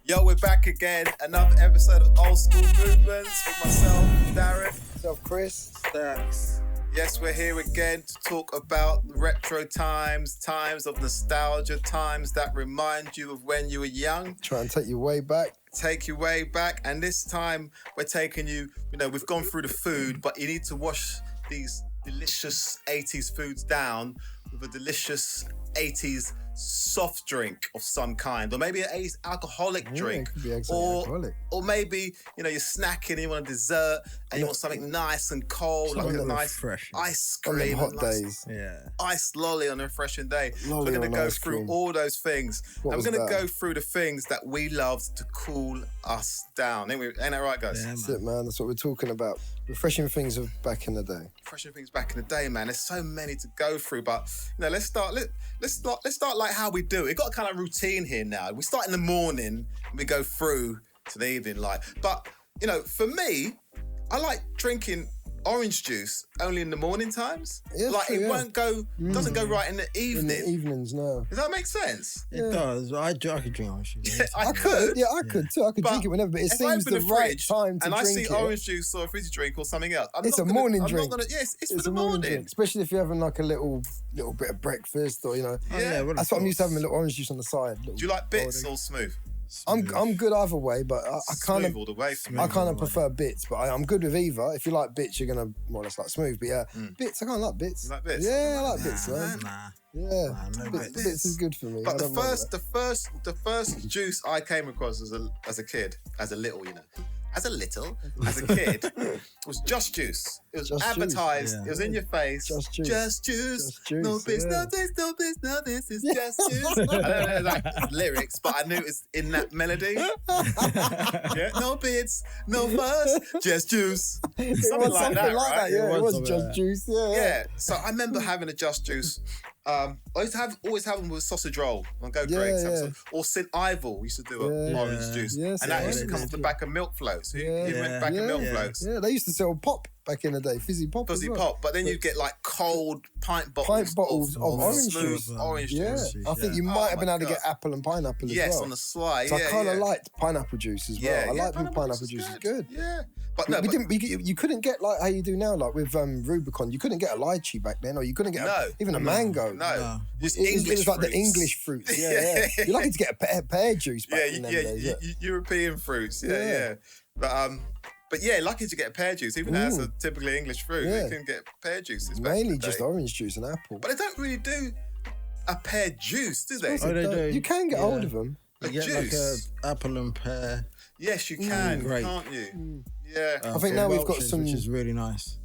Yo, we're back again. Another episode of Old Skool Movements with myself, Darren. Myself, Chris. Stacks. Yes, we're here again to talk about retro times, times of nostalgia, times that remind you of when you were young. Try and take you way back. Take you way back. And this time we're taking you, we've gone through the food, but you need to wash these delicious 80s foods down with a delicious 80s soft drink of some kind, or maybe an 80s alcoholic drink, or maybe you're snacking and you want a dessert and you want something nice and cold, like a nice fresh ice cream, hot days, ice lolly on a refreshing day. Lolly We're going to go ice through cream. all those things, What and was we're going to that? go through the things that we loved to cool us down. Ain't that right, guys? Yeah, That's it, man. That's what we're talking about. Refreshing things of back in the day. Refreshing things back in the day, man. There's so many to go through, but let's start like how we do it. We've got a kind of routine here now. We start in the morning and we go through to the evening light. But for me, I like drinking orange juice only in the morning times. Yeah, like true, it yeah. won't go, doesn't go right in the In evening. the evenings, no. Does that make sense? It does. I could drink orange juice. I I could too. I could But drink it whenever, but it if I seems open the the right fridge time to and I drink see it. orange juice or a fizzy drink or something else, It's a morning I'm drink. not gonna, it's for It's the a morning morning. drink, especially if you're having like a little bit of breakfast or Yeah. That's what I'm used to having, a little orange juice on the side. Do you like bits or smooth? I'm good either way, but I kind Smooth of all the way for me. I kind of prefer bits, but I'm good with either. If you like bits, you're gonna more or less like smooth. But bits, I kind of like bits. You like bits? Yeah, I like bits, man. Nah. Yeah, no bits is good for me. But I the don't mind first juice I came across as a kid, as a kid, was Just Juice. It was Just advertised. Juice. It was in your face. Just Juice. Just Juice. Just Juice, No bits, yeah. no this, no this, no this. It's Just Juice. I don't know like lyrics, but I knew it was in that melody. Yeah. No bits, no fuss, just juice. It Something was like something that, like right? that. Yeah, It it was was something just like that. juice. Yeah. Yeah, so I remember having a Just Juice. I used to always have them with sausage roll on go Yeah, breaks. yeah. Or St. Ivel used to do a Yeah. orange juice. Yes, and that yeah, used to they come did. off the back of milk floats. You Yeah. went back of Yeah. milk Yeah. floats. Yeah, they used to sell pop back in the day, fizzy pop. Fuzzy as well. pop, but then you'd get like cold pint bottles bottles of orange smooth juice. orange Yeah, juice. I think you Oh might have been my able to get God. apple and pineapple as Yes, well. on the slide. So yeah, I kind of yeah. liked pineapple juice as well. I liked when pineapple juice is good. Yeah, but We no, but didn't. You couldn't get like how you do now, like with Rubicon. You couldn't get a lychee back then, or you couldn't get even a mango. no, just It was like the fruits. English fruits. Yeah. You're lucky to get a pear juice back in them days. European fruits. Yeah. Yeah. But yeah, lucky to get pear juice, even though it's a typically English fruit. Yeah. You can get pear juices. back in Mainly the just day. orange juice and apple. But they don't really do a pear juice, do they? Oh, they do. You can get hold of them. A You get like juice. a apple and pear. Yes, you can, Great. can't you? Yeah. I think now we've got Welch's, some- which is really nice.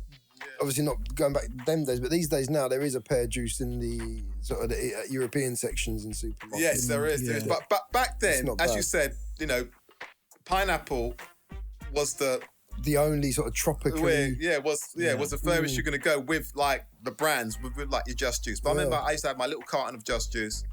Obviously not going back to them days, but these days now there is a pear juice in the sort of the European sections in supermarkets. Yes, there is. Yeah. But back then, not as bad. you said, pineapple was the The only sort of tropical. was the furthest you're gonna go with like the brands with like your Just Juice. But I remember I used to have my little carton of Just Juice,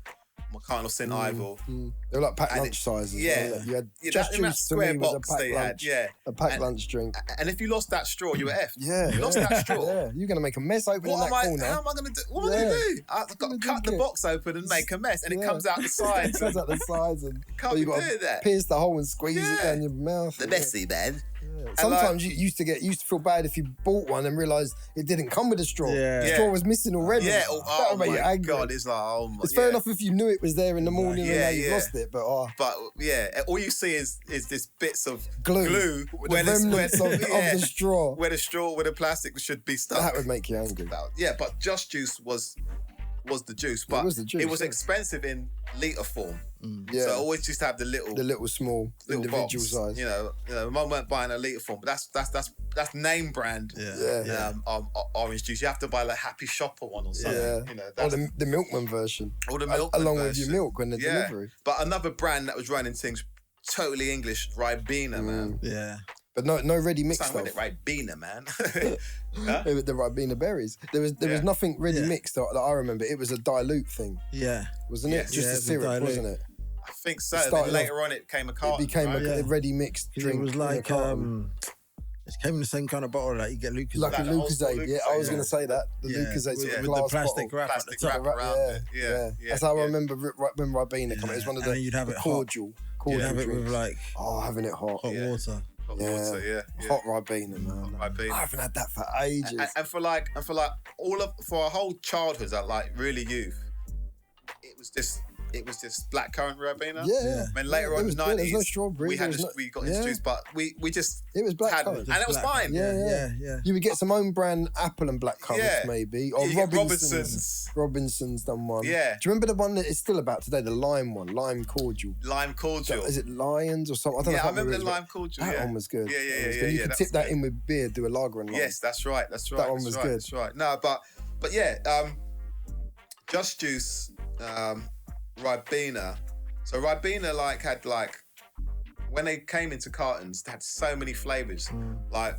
my carton of St. Ivel. They were like packed And lunch sizes. yeah. Well. You had Yeah, just in that juice to square me was a box packed they lunch. had, A packed And- lunch drink. And if you lost that straw, you were effed. Yeah. You lost that straw. Yeah. You're gonna make a mess opening that corner. How am I going to do? What am I going to do? I've got to gonna cut the drink it. box open and make a mess, and it Yeah. comes out the sides. It comes out the sides and Can't or be you got doing to that. pierce the hole and squeeze it Yeah. down your mouth. The messy man. Yeah. Sometimes you used to feel bad if you bought one and realised it didn't come with a straw. Yeah. The Yeah. straw was missing already. Yeah. That Oh would make you my angry. God! It's like It's fair enough if you knew it was there in the morning and Yeah, now you've yeah. lost it, but But yeah, all you see is this bits of glue with the remnants of the straw. where the plastic should be stuck. That would make you angry. Yeah, but Just Juice was the juice, but was the juice, it was yeah. expensive in litre form. Yeah. So I always used to have the little small individual box. size. You know, Mum weren't buying a litre form, but that's name brand. Yeah. Orange juice. You have to buy like Happy Shopper one or something. Yeah. You know, Or that's, the milkman version. or the milk Along version. with your milk when the Yeah. delivery. But another brand that was running things totally English, Ribena, man. Yeah. But no ready mix Something stuff. with it, Ribena, man. With the Ribena berries. There was Yeah. nothing ready Yeah. mixed that I remember. It was a dilute thing, Yeah. wasn't Yes. it? Just Yeah, a it was a syrup, dilute. wasn't it? I think so. Started Then later on, it became a It carton. became right? a ready mixed 'Cause drink. it was in a like carton. it came in the same kind of bottle that you get Lucas. Like a Like the old school Lucozade. Yeah, I was Lucozade, going to say that. The Yeah, Lucozade with- sort of with the glass plastic bottle. wrap at Plastic the top. wrap around it. Yeah. That's how I yeah. remember when Ribena come out. It was one of And then you'd have the it hot. cordial cordial have it drinks. with like Oh, having it hot. hot Yeah. water. Hot Yeah. water, yeah. Hot Ribena, man. Hot Ribena. I haven't had that for ages. And for our whole childhood, at like really youth, it was just blackcurrant Ribena. Yeah. Then later on in the There was 90s, no strawberry. we got introduced, but we just It was black had, currant. and it was fine. Yeah. You would get some own brand apple and black currants, Yeah. maybe. Or You get Robinson's. Robinson's done one. Yeah. Do you remember the one that is still about today? The lime one, lime cordial. Lime cordial. Is it Lions or something? I don't know. Yeah, I can't remember the what it lime cordial. That Yeah. one was good. Yeah. You could tip that in with beer, do a lager and lime. Yes, that's right. That one was good. That's right. No, but yeah, Just Juice, Ribena. So Ribena had when they came into cartons, they had so many flavors. Like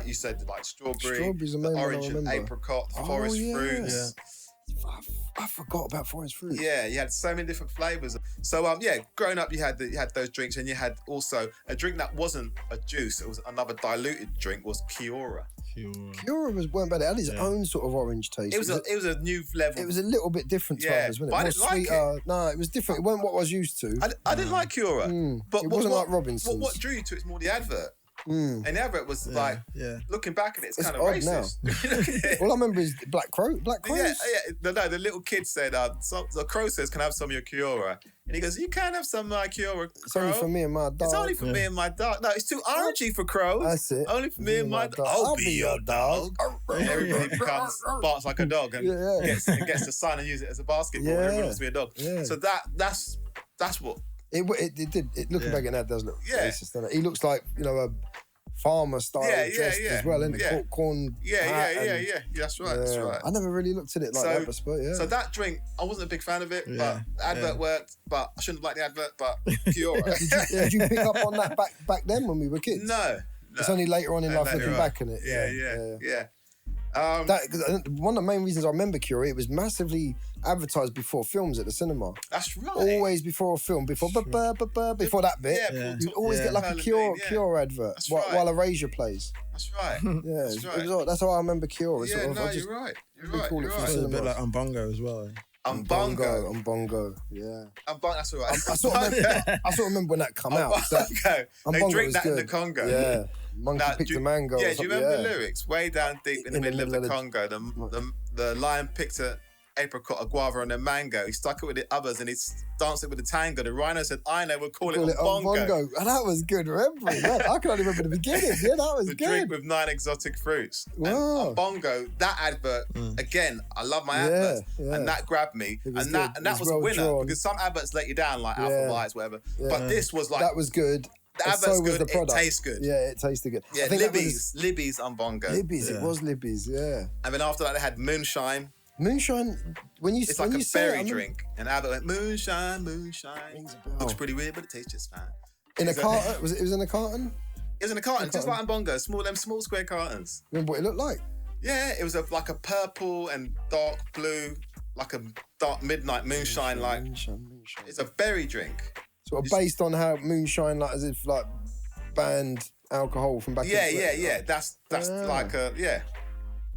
you said, like strawberry, Strawberries are the main one I orange and remember. apricot, the Oh, forest yeah. fruits. I forgot about forest fruit. Yeah, you had so many different flavors. So growing up, you had those drinks, and you had also a drink that wasn't a juice. It was another diluted drink. Was Kiora. Kiora weren't bad. It had its own sort of orange taste. It was a new level. It was a little bit different to Yeah, others, wasn't it? but I More didn't like sweeter. No, it was different. It wasn't what I was used to. I didn't like Kiora, but It wasn't like Robinson's. What drew you to it is more the advert. And the advert was looking back at it, it's kind of odd racist. All I remember is Black Crows. Yeah. No, the little kid said, the crow says, "Can I have some of your Kiora?" And he goes, "You can't have some of my Kiora, It's only Crow. for me and my dog. It's only for me and my dog. No, it's too orangey for crows. That's it. Only for me and my dog. I'll be your dog." Everybody barks like a dog and gets the sign and use it as a basketball. Yeah. Everyone wants to be a dog. Yeah. So that's what. It did. Looking back at that, does look Yeah. racist, doesn't it? He looks like a farmer style dressed as well, isn't it? Yeah. Corn. Yeah. hat and- That's right. That's right. I never really looked at it like that, but So that drink, I wasn't a big fan of it, Yeah, but the advert worked. But I shouldn't have liked the advert. But Kiora. did you pick up on that back then when we were kids? No. It's only later on in life later looking on. back on it. Yeah. One of the main reasons I remember Kiora, it was massively advertised before films at the cinema. That's right. Always before a film, before that bit, Yeah. you'd always get like a Kiora advert That's while right. Erasure plays. That's right. Yeah, That's right. that's how I remember Kiora. Yeah, you're right. You're right. call it You're for right. It's a bit cinema. like Umbongo as well. Umbongo. Umbongo, yeah. That's all right. I sort of remember when that come out. That, Umbongo. They Umbongo drink was that in the good. Congo. Yeah. Monkey Now, picked do- a mango. Yeah, or do you something, remember the lyrics? Way down deep in the middle of the of Congo, the lion picked a apricot, a guava, and a mango. He stuck it with the others and he danced it with the tango. The rhino said, "I know, we'll call it Umbongo." And that was good remembering. Yeah, I can only remember the beginning. Yeah, that was The good. drink with 9 exotic fruits. Wow. And Umbongo, that advert, again, I love my adverts. yeah. And that grabbed me. It was And good. that It was was a well winner. drawn. Because some adverts let you down, like Alpha Yeah. Lights, whatever. Yeah. But this was like, That was good. the And advert's so was good, the product. it tastes good. Yeah, it tasted good. Yeah, I think that was Libby's Umbongo. Libby's. Yeah. It was Libby's. Yeah. And then after that, they had Moonshine. Moonshine. When you It's when like you a say it, berry I mean- drink. And Albert went, Moonshine, Moonshine. Rings a bell. Looks pretty weird, but it tastes just fine. In a It's carton? It was in a carton? It was in a carton, just like Umbongo, small square cartons. Remember what it looked like? Yeah, it was like a purple and dark blue, like a dark midnight moonshine. Like Moonshine. it's a berry drink. Sort of based on how moonshine, like as if like banned alcohol from back. in the day. Yeah. That's like a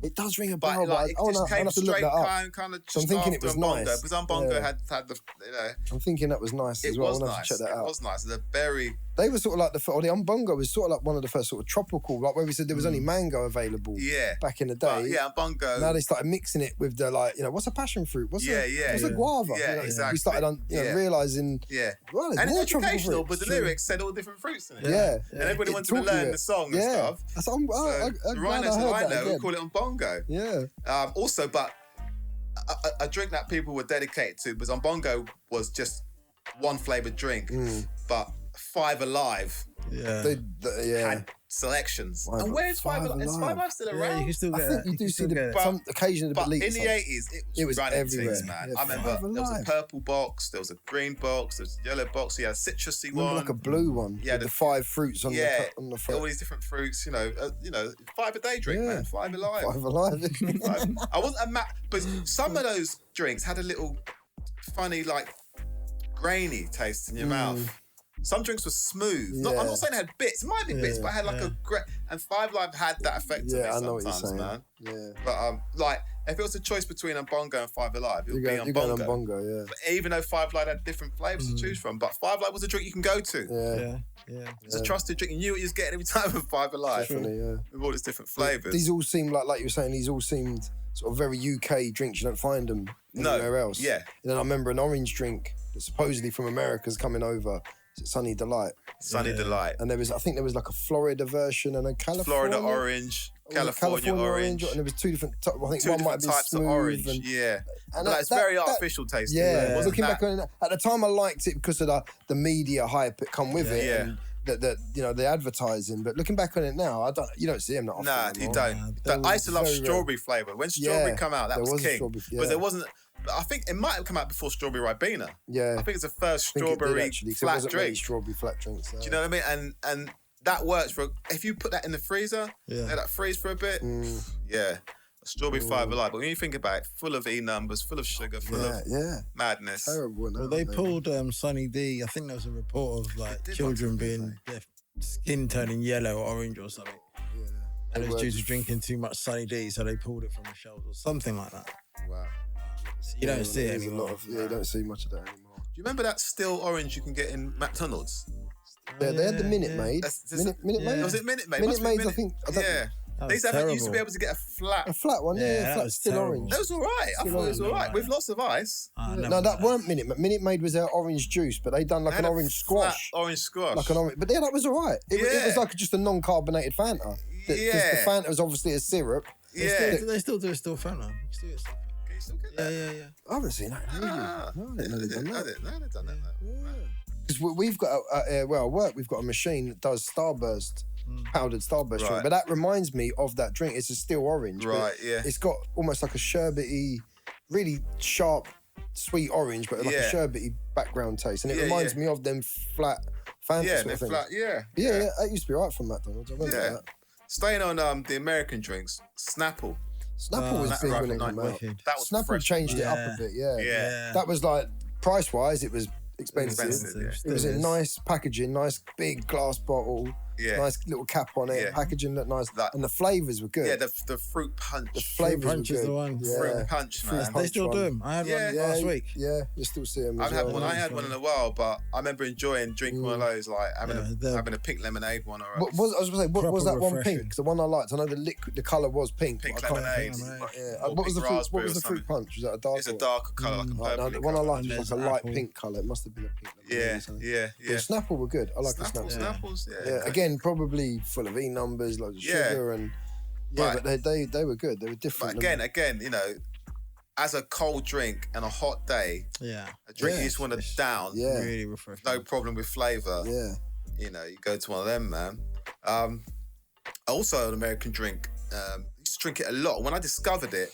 It does ring a But bell, like it but just I'll came have to look straight that up. kind of So I'm just thinking after it was Umbongo, nice. because Umbongo Yeah. had the I'm thinking that was nice it as well. was I'll have nice. to check that It out. was nice. The berry. They were sort of like the Umbongo was sort of like one of the first sort of tropical, like where we said there was only mango available Yeah. back in the But day. yeah, Umbongo. Now they started mixing it with the what's a passion fruit? What's Yeah, what's a yeah. guava? Yeah, exactly. We started Yeah. realizing, Yeah. well, there's And more it's tropical educational, but fruits. the lyrics said all different fruits in it. Yeah. And everybody It wanted to taught you learn it. the song and Yeah. stuff. That's, So I'm the glad rhino I said, heard "I that know, we'll again. call it Umbongo." Yeah. Also, but a drink that people were dedicated to was Umbongo was just one flavoured drink, but Five Alive Yeah. had selections. Five- And where's Five Five Alive? Is Alive? Five Alive still Yeah, around? you can still I get think it. you can do see still get it. some occasionally But the in leaks. the 80s, It was running everywhere. things, man. Yeah, I remember Five there was a Alive. purple box, there was a green box, there was a yellow box, you had a citrusy Remember one. like a blue one Yeah, with the 5 fruits on the all front. these different fruits, 5 a day drink, Yeah. man, 5 alive. 5 alive. I wasn't but some of those drinks had a little funny, like grainy taste in your mouth. Some drinks were smooth. I'm Yeah. not saying it had bits. It might be bits, Yeah, but it had like a great. And Five Live had that effect Yeah, I on know me what you're sometimes, saying. man. Yeah. But like If it was a choice between a bongo and Five Alive, it would be You're going on bongo, yeah. But even though Five Alive had different flavours to choose from, but Five Alive was a drink you can go to. Yeah. It's a trusted drink. You knew what you was getting every time with Five Alive. Definitely, yeah. With all its different flavours. These all seem like you were saying, these all seemed sort of very UK drinks. You don't find them anywhere else. Yeah. And then I remember an orange drink that supposedly from America's coming over. Is it Sunny Delight? Sunny Delight. And I think there was like a Florida version and a California. Florida orange, California orange. And there was two different, I think Two one might different be types smooth of orange. and, And it's very artificial tasting. Yeah, Wasn't looking that- back on it, at the time I liked it because of the media hype that come with it. Yeah. And the advertising. But looking back on it now, you don't see them that often. Nah, you anymore. don't. I used to love very rare. strawberry flavour. When strawberry come out, that there was a king. strawberry, Because there wasn't. I think it might have come out before strawberry Ribena. Yeah. I think it's the first I think it did, strawberry actually, 'cause it flat wasn't many drink. strawberry flat drinks. Do you know what I mean? And that works for if you put that in the freezer, Yeah. let that freeze for a bit. Yeah, a strawberry Five Alive. But when you think about it, full of E numbers, full of sugar, full of madness. Terrible. Well, they pulled Sunny D. I think there was a report of like did children once, being their skin turning yellow or orange or something. And it was due to drinking too much Sunny D, so they pulled it from the shelves or something like that. Wow. You don't see it There's a anymore. lot of, you don't see much of that anymore. Do you remember that still orange you can get in McDonald's? Yeah, they had the Minute Maid. That's- Minute Maid? Was it Minute Maid? Minute Must be Maids, I think. I don't Yeah. That They was used to be terrible. able to get a flat. A flat one, Yeah, flat, that was still terrible. orange. That was all right. I thought it was all right. With lots of ice. No, that weren't Minute Maid. Minute Maid was their orange juice, but they done like They an had a orange flat squash. Orange squash. Like an orange, but yeah, that was all right. It was Yeah. like just a non-carbonated Fanta. Because Yeah. the Fanta was obviously a syrup. Yeah. They still do it still Fanta. You still get stuff. Can you still get that? Yeah. I haven't seen that. in ages. Ah. No, I didn't know they'd done that. No, they've done that. No. Because we've got, at work, we've got a machine that does Starburst, powdered Starburst drink. Right. But that reminds me of that drink. It's a still orange. but Right, yeah. It's got almost like a sherbety, really sharp, sweet orange, but like a Yeah. sherbety background taste. And it Yeah, reminds yeah. me of them flat Fanta Yeah, sort they're of things. flat. Yeah. Yeah, that used to be right from McDonald's. I remember Yeah. that. Staying on the American drinks, Snapple. Snapple was Snapple big right when it from came night. out. Wicked. That was Snapple fresh. changed it up Yeah. a bit, yeah. Yeah. That was like, price-wise, it was expensive. Expensive, It was in nice packaging, nice big glass bottle, Yeah. nice little cap on it, Yeah. packaging looked nice, That- and the flavours were good. Yeah, the fruit punch. the flavours were punch is good. the one. Yeah. Fruit punch, Fruit man. punch They still one. do them. I had Yeah. one last week. Yeah, you still see them. I've had one. I had one in a while, but I remember enjoying drinking one of those, like having a pink lemonade one or a I was going to say, what was that Proper one refreshing. pink? 'Cause the one I liked, I know the colour was pink. pink but I can't- lemonade. Yeah. or What was pink the fruit? What raspberry was or the fruit something. punch? Was that a dark? It's a darker colour, like a No, purple. the one I liked And was like a there's light apple. pink colour. It must have been a pink lemonade. Yeah, or something. yeah, But yeah. Snapple were good. I like the Snapple. Snapples, yeah. Yeah, again, probably full of E numbers, loads of Yeah. sugar, and Right. but they were good. They were But different. again, you know, as a cold drink and a hot day, Yeah. a drink Yeah. you just want to down, Yeah. Really refreshing. no problem with flavour. Yeah. You know, you go to one of them, man. Also, an American drink. I used to drink it a lot. When I discovered it,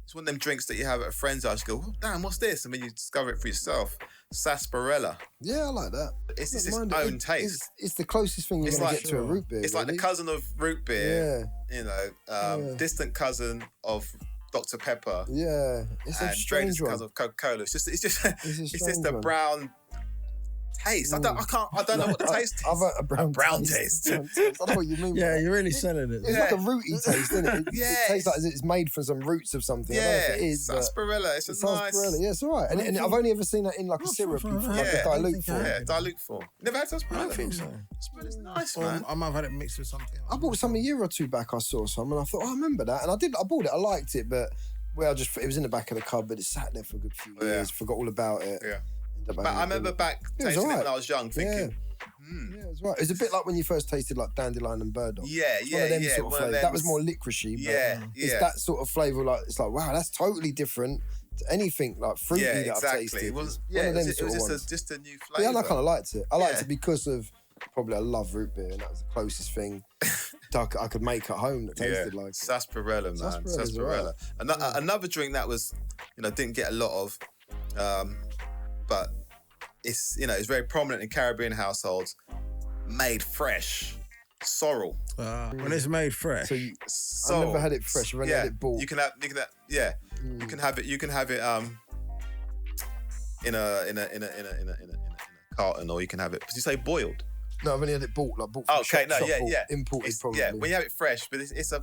it's one of them drinks that you have at a friend's house. You go, oh, damn, what's this? And then you discover it for yourself. Sarsaparilla. Yeah, I like that. It's Don't its mind it. own taste. It's the closest thing you're It's going to like- get to a root beer. It's like the really. cousin of root beer. Yeah. You know, distant cousin of Dr. Pepper. Yeah. It's a And strange distant one. cousin of Coca-Cola. It's just it's just strange a one. brown taste. I don't know what the taste I've is. had a brown, brown taste. taste. I don't know what you mean. by Yeah, that. you're really selling it. It's like a rooty taste, isn't it? It Yeah, tastes like it's made from some roots of something. I don't know Yeah, if it is, but sarsaparilla. It's a nice. sarsaparilla. Yeah, it's all right. And I've only ever seen that in like a syrup before, like Yeah. a dilute I form. Yeah, dilute form. Never had I sarsaparilla. don't think so. Sarisparilla's nice, Or man. I might have had it mixed with something else. I bought some a year or two back. I saw some, and I thought, I remember that, and I bought it. I liked it, but it was in the back of the cupboard. It sat there for a good few Yeah. years. Forgot all about it. Yeah. Ended up But having I it. remember back It was tasting it alright. when I was young, thinking, Yeah, it was right. It was a bit like when you first tasted like dandelion and burdock. yeah, It's one of them yeah. sort of one of flavours. them- That was more licoricey, but Yeah, it's yeah. that sort of flavour. Like it's like wow, that's totally different to anything like fruity Yeah, that I've exactly. tasted. It was, One yeah, of it them was sort of ones. just a new But yeah, flavour. I kind of liked it. I liked Yeah. it because of probably I love root beer, and that was the closest thing that I could make at home that tasted like it. sarsaparilla, man. Sarsaparilla's Sarsaparilla. Another drink that was, didn't get a lot of, but it's very prominent in Caribbean households. Made fresh, sorrel. When it's made fresh. So I Sorrel. never had it fresh. I've only had it bought. You can have you can have it in a carton, or you can have it. Did you say boiled? No, I've only had it bought from Okay, shop, no, yeah, bought, yeah. imported probably. Yeah, when you have it fresh, but it's a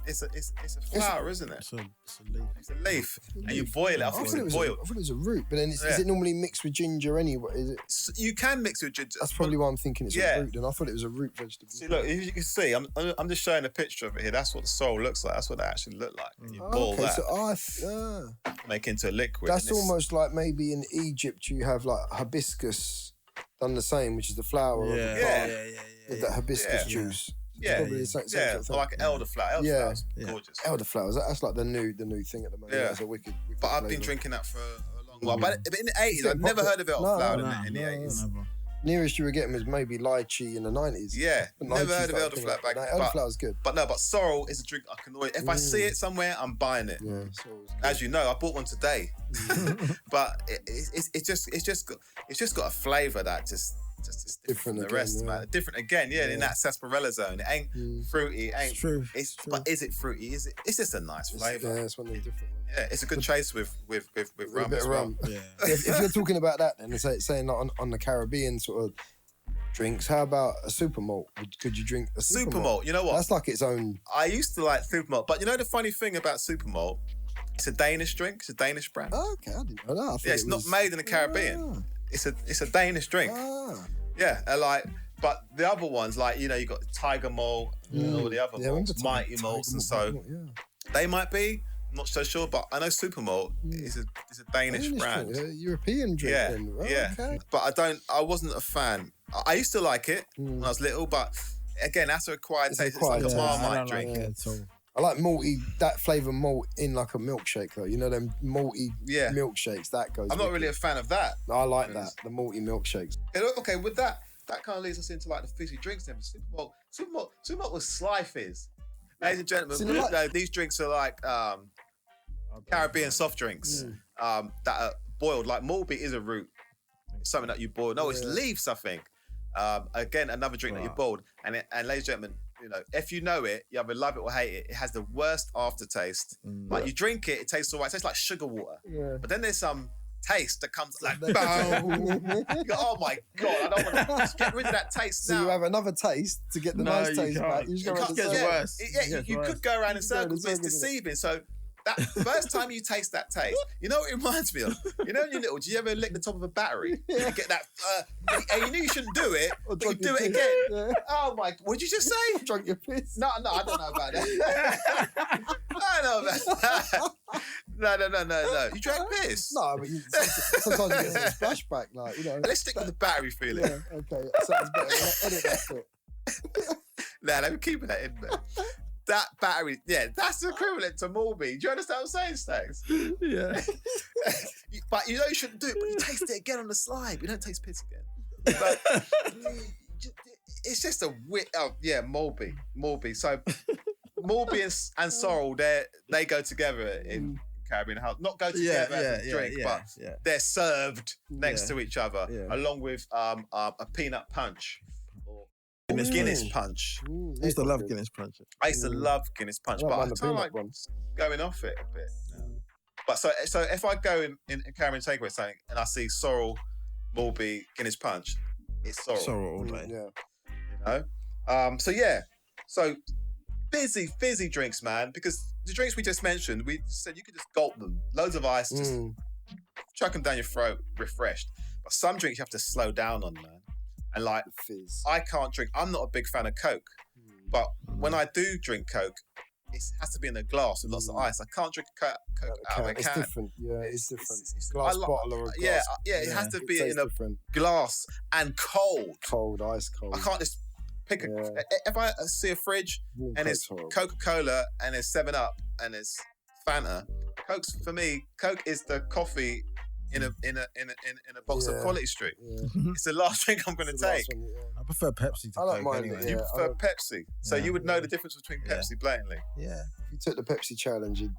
flower, isn't it? It's a leaf. It's a leaf, and you boil it. I thought it was boiled. I thought it was a root, but then is it normally mixed with ginger anyway? Is it? You can mix it with ginger. That's probably why I'm thinking it's a root, and I thought it was a root vegetable. See, look, if you can see, I'm just showing a picture of it here. That's what the sorrel looks like. That's what they actually look like. And you boil that, so make into a liquid. That's almost like maybe in Egypt you have like hibiscus done the same, which is the flower of the plant with that hibiscus juice. Yeah, probably the same sort of thing. Or like elderflower. Elderflower's gorgeous. Elderflowers, that's like the new thing at the moment. Yeah. That's a wicked But I've been drinking that for a long while. But in the 80s, I'd never heard of elderflower in the 80s. No. Nearest you were getting was maybe lychee in the 90s. Yeah, never heard of elderflower back then. Elderflower's good. But sorrel is a drink I can always... If I see it somewhere, I'm buying it. Yeah, as you know, I bought one today. But it's just got a flavour that just different from the rest, man. Different again, in that sarsaparilla zone. It ain't fruity. It ain't. True. But is it fruity? It's just a nice flavour. Yeah, it's one of the different ones. Yeah, it's a good chase with rum. A bit of rum. Yeah. If you're talking about that, then saying on the Caribbean sort of drinks, how about a super malt? Could you drink a super malt? You know what? That's like its own. I used to like super malt, but you know the funny thing about super malt, it's a Danish drink. It's a Danish brand. Oh, okay, I didn't know that. It's not made in the Caribbean. It's a Danish drink. Yeah, but the other ones, like, you got Tiger Malt and all the other malts, Mighty Malts, and so they might be. I'm not so sure, but I know Super Malt is a Danish brand. European drink. Okay. But I wasn't a fan. I used to like it when I was little, but again, that's a acquired taste. It's like a Marmite drink. I like malty, that flavour malt in like a milkshake though. You know them malty milkshakes, that goes. I'm not really a fan of that. I like that, the malty milkshakes. Okay, with that kind of leads us into like the fizzy drinks then. Super malt was Sly Fizz. Ladies and gentlemen, these drinks are like Caribbean soft drinks that are boiled. Like Malby is a root. It's something that you boil. No, it's leaves, I think. Again, another drink that you boiled. And ladies and gentlemen, if you know it, you either love it or hate it. It has the worst aftertaste. Like you drink it, it tastes all right. It tastes like sugar water. Yeah. But then there's some taste that comes like, boom. You go, oh my God, I don't want to just get rid of that taste now. So you have another taste to get the nice taste back. You just go worse. You could go around in circles, but it's deceiving. So that first time you taste that taste, you know what it reminds me of? You know when you're little, do you ever lick the top of a battery? You get that, and you knew you shouldn't do it, but you do it again. Yeah. Oh my, what'd you just say? Drunk your piss. No, I don't know about that. I don't know about that. No. You drank piss? No, but sometimes you get a splashback, like, Let's stick with the battery feeling. Yeah, okay. Sounds better. Edit that bit. Let me keep that in there. That battery, that's equivalent to Malby. Do you understand what I'm saying, Stags? Yeah. But you know you shouldn't do it, but you taste it again on the slide. You don't taste piss again. But it's just a Malby. So Malby and sorrel, they go together in Caribbean house. Not go together as a drink, but they're served next to each other, along with a peanut punch. Guinness punch. I used to love Guinness punch. I used to love Guinness punch, but I kind of like going off it a bit. But so if I go in Caribbean takeaway something and I see sorrel, Malby, Guinness punch, it's sorrel. Sorrel all day. So fizzy drinks, man, because the drinks we just mentioned, we said you could just gulp them, loads of ice, just chuck them down your throat, refreshed. But some drinks you have to slow down on, man. And like, fizz. I can't drink. I'm not a big fan of Coke, but when I do drink Coke, it has to be in a glass with lots of ice. I can't drink Coke out of a can. It's different. Yeah, it's different. Glass bottle or a glass. It has to be in a glass and cold. Cold, ice cold. I can't just pick if I see a fridge and it's Coca-Cola and it's 7-Up and it's Fanta, Coke is the coffee in a box of Quality Street. Yeah. It's the last drink I'm going to take. I prefer Pepsi to I don't Coke mind anyway. it, You prefer Pepsi, so you would know the difference between Pepsi blatantly. Yeah. If you took the Pepsi challenge, you'd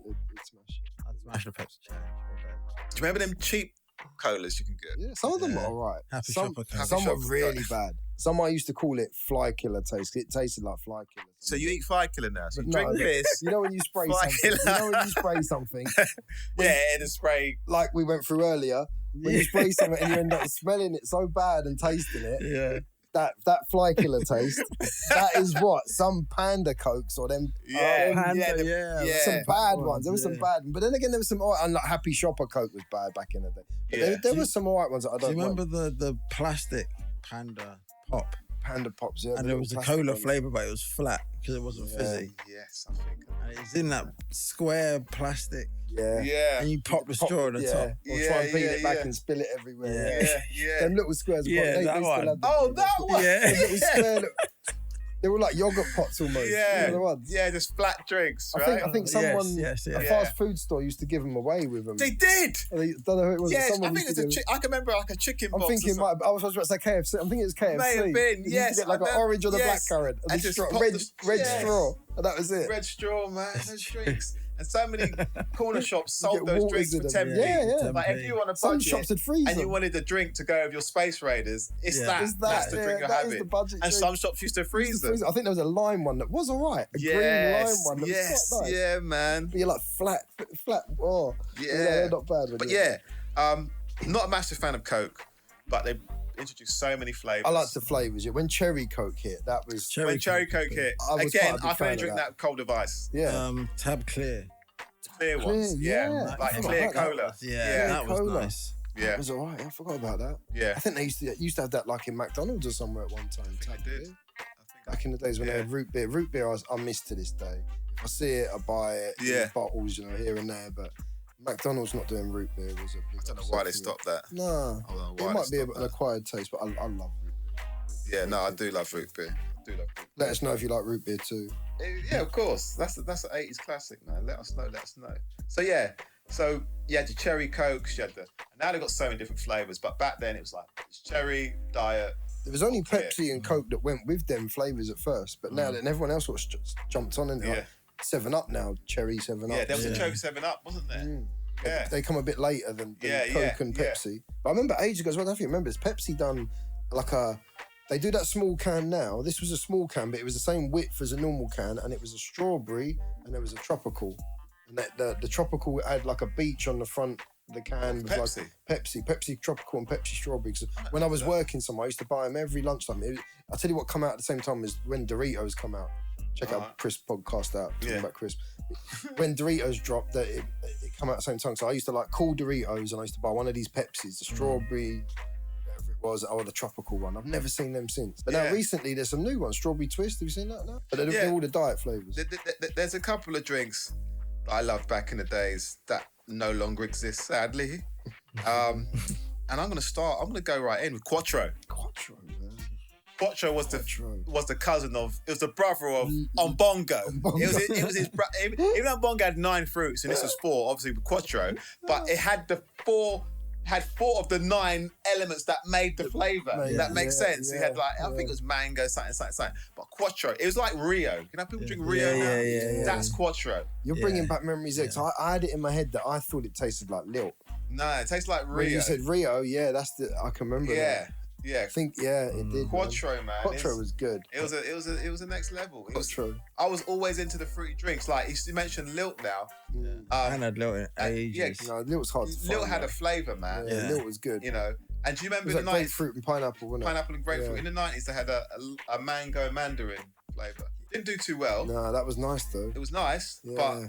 smash it. I'd smash the Pepsi challenge all day. Do you remember them cheap colas you can get? Yeah, some of them are alright. Some are really bad. Some I used to call it fly killer taste. It tasted like fly killer. So you eat fly killer now. So you drink this. You know when you spray something. The spray. Like we went through earlier. When you spray something and you end up smelling it so bad and tasting it. Yeah. that fly killer taste. That is what some Panda Cokes or them. Some bad ones. There were some bad, but then again, there was some. And like Happy Shopper Coke was bad back in the day. But there were some alright ones that I don't. Do you remember the plastic Panda Pop? Panda Pops, yeah. And there was a cola flavour, but it was flat because it wasn't fizzy. Yes, I think. And it's in that square plastic. Yeah. And you pop the straw at the top. Or try and beat it back and spill it everywhere. Yeah. Them little squares. That one. That one. Yeah. Them little square. They were like yogurt pots almost. Yeah. You know the ones? Yeah, just flat drinks, right? I think someone, yes. a fast food store used to give them away with them. They did. I don't know who it was. Yes, Someone I think used it's to I can remember like a chicken box. I'm thinking I was about to say KFC. I'm thinking it was KFC. May have been, You yes. used to get like an orange or the blackcurrant. And just pop red the- straw. And that was it. Red straw, man. Those drinks. And so many corner shops You sold get those waters drinks for in them. 10p. Yeah. Like if you want a Some budget shops would freeze and you them. wanted a drink to go with your Space Raiders, it's that's the drink you're that is having. the budget And drink. some shops used to freeze them. I think there was a lime one that was alright. A green lime one that was quite nice. Yeah, man. But you're like flat. Oh, they're not bad. But not a massive fan of Coke, but they introduced so many flavours. I like the flavours. When Cherry Coke hit, that was When Cherry Coke hit, I again, I can fan only of drink that cold of ice. Tab Clear. Clear ones, yeah. like I clear forgot cola. that. That was Cola. nice. Yeah, That was alright. I forgot about that. yeah. I think they used to have that like in McDonald's or somewhere at one time. I think I did. Back in the days when they had root beer. Root beer I miss to this day. If I see it, I buy it in bottles, here and there. But McDonald's not doing root beer was a big I don't know upset why they for me. stopped that. No, I don't know it why might they be stopped an that. acquired taste, but I love root beer. Yeah, no, I do love root beer. Let us know if you like root beer too. Yeah, of course. That's an 80s classic, man. Let us know. So you had your cherry Cokes, you had and now they've got so many different flavours, but back then it was like it's cherry, diet. There was only clear. Pepsi and Coke that went with them flavours at first, but now then everyone else sort of jumped on into like 7-Up now, cherry 7-Up. Yeah, there was a cherry 7-Up, wasn't there? Mm. Yeah. They come a bit later than Coke and Pepsi. But I remember ages ago as well, I don't know if you remember this, Pepsi done like they do that small can now. This was a small can, but it was the same width as a normal can, and it was a strawberry and there was a tropical. And the tropical had like a beach on the front of the can with Pepsi? like Pepsi tropical and Pepsi strawberry. So when I was working somewhere, I used to buy them every lunchtime. I'll tell you what come out at the same time as when Doritos come out. Check out Chris podcast out, talking about Chris. When Doritos dropped, it come out at the same time. So I used to like cool Doritos and I used to buy one of these Pepsis, the strawberry, whatever it was, or the tropical one. I've never seen them since. But now recently there's some new ones, Strawberry Twist. Have you seen that now? But they're all the diet flavours. There's a couple of drinks that I loved back in the days that no longer exist, sadly. And I'm gonna go right in with Quattro. Quattro, man. Quattro was the cousin of, it was the brother of Ombongo. It was his brother. Even though Ombongo had 9 fruits and this was 4, obviously with Quattro, but it had four of the 9 elements that made the flavour. That makes sense. It had like, I think it was mango, something. But Quattro, it was like Rio. You know, people drink Rio now. Yeah. That's Quattro. You're bringing back memories there. So I had it in my head that I thought it tasted like Lilt. No, it tastes like Rio. When you said Rio, I can remember that. Yeah. I think it did. Quattro, man. Quattro was good. It was a next level. Quattro. I was always into the fruity drinks. Like you mentioned Lilt now. I had Lilt in ages. Yeah, Lilt was hard to find. Lilt had a flavour, man. Yeah, Lilt was good. You know. And do you remember it was in the like 90s? grapefruit and pineapple, wasn't it? Pineapple and grapefruit. In the 90s, they had a mango mandarin flavour. Didn't do too well. No, that was nice though. It was nice, but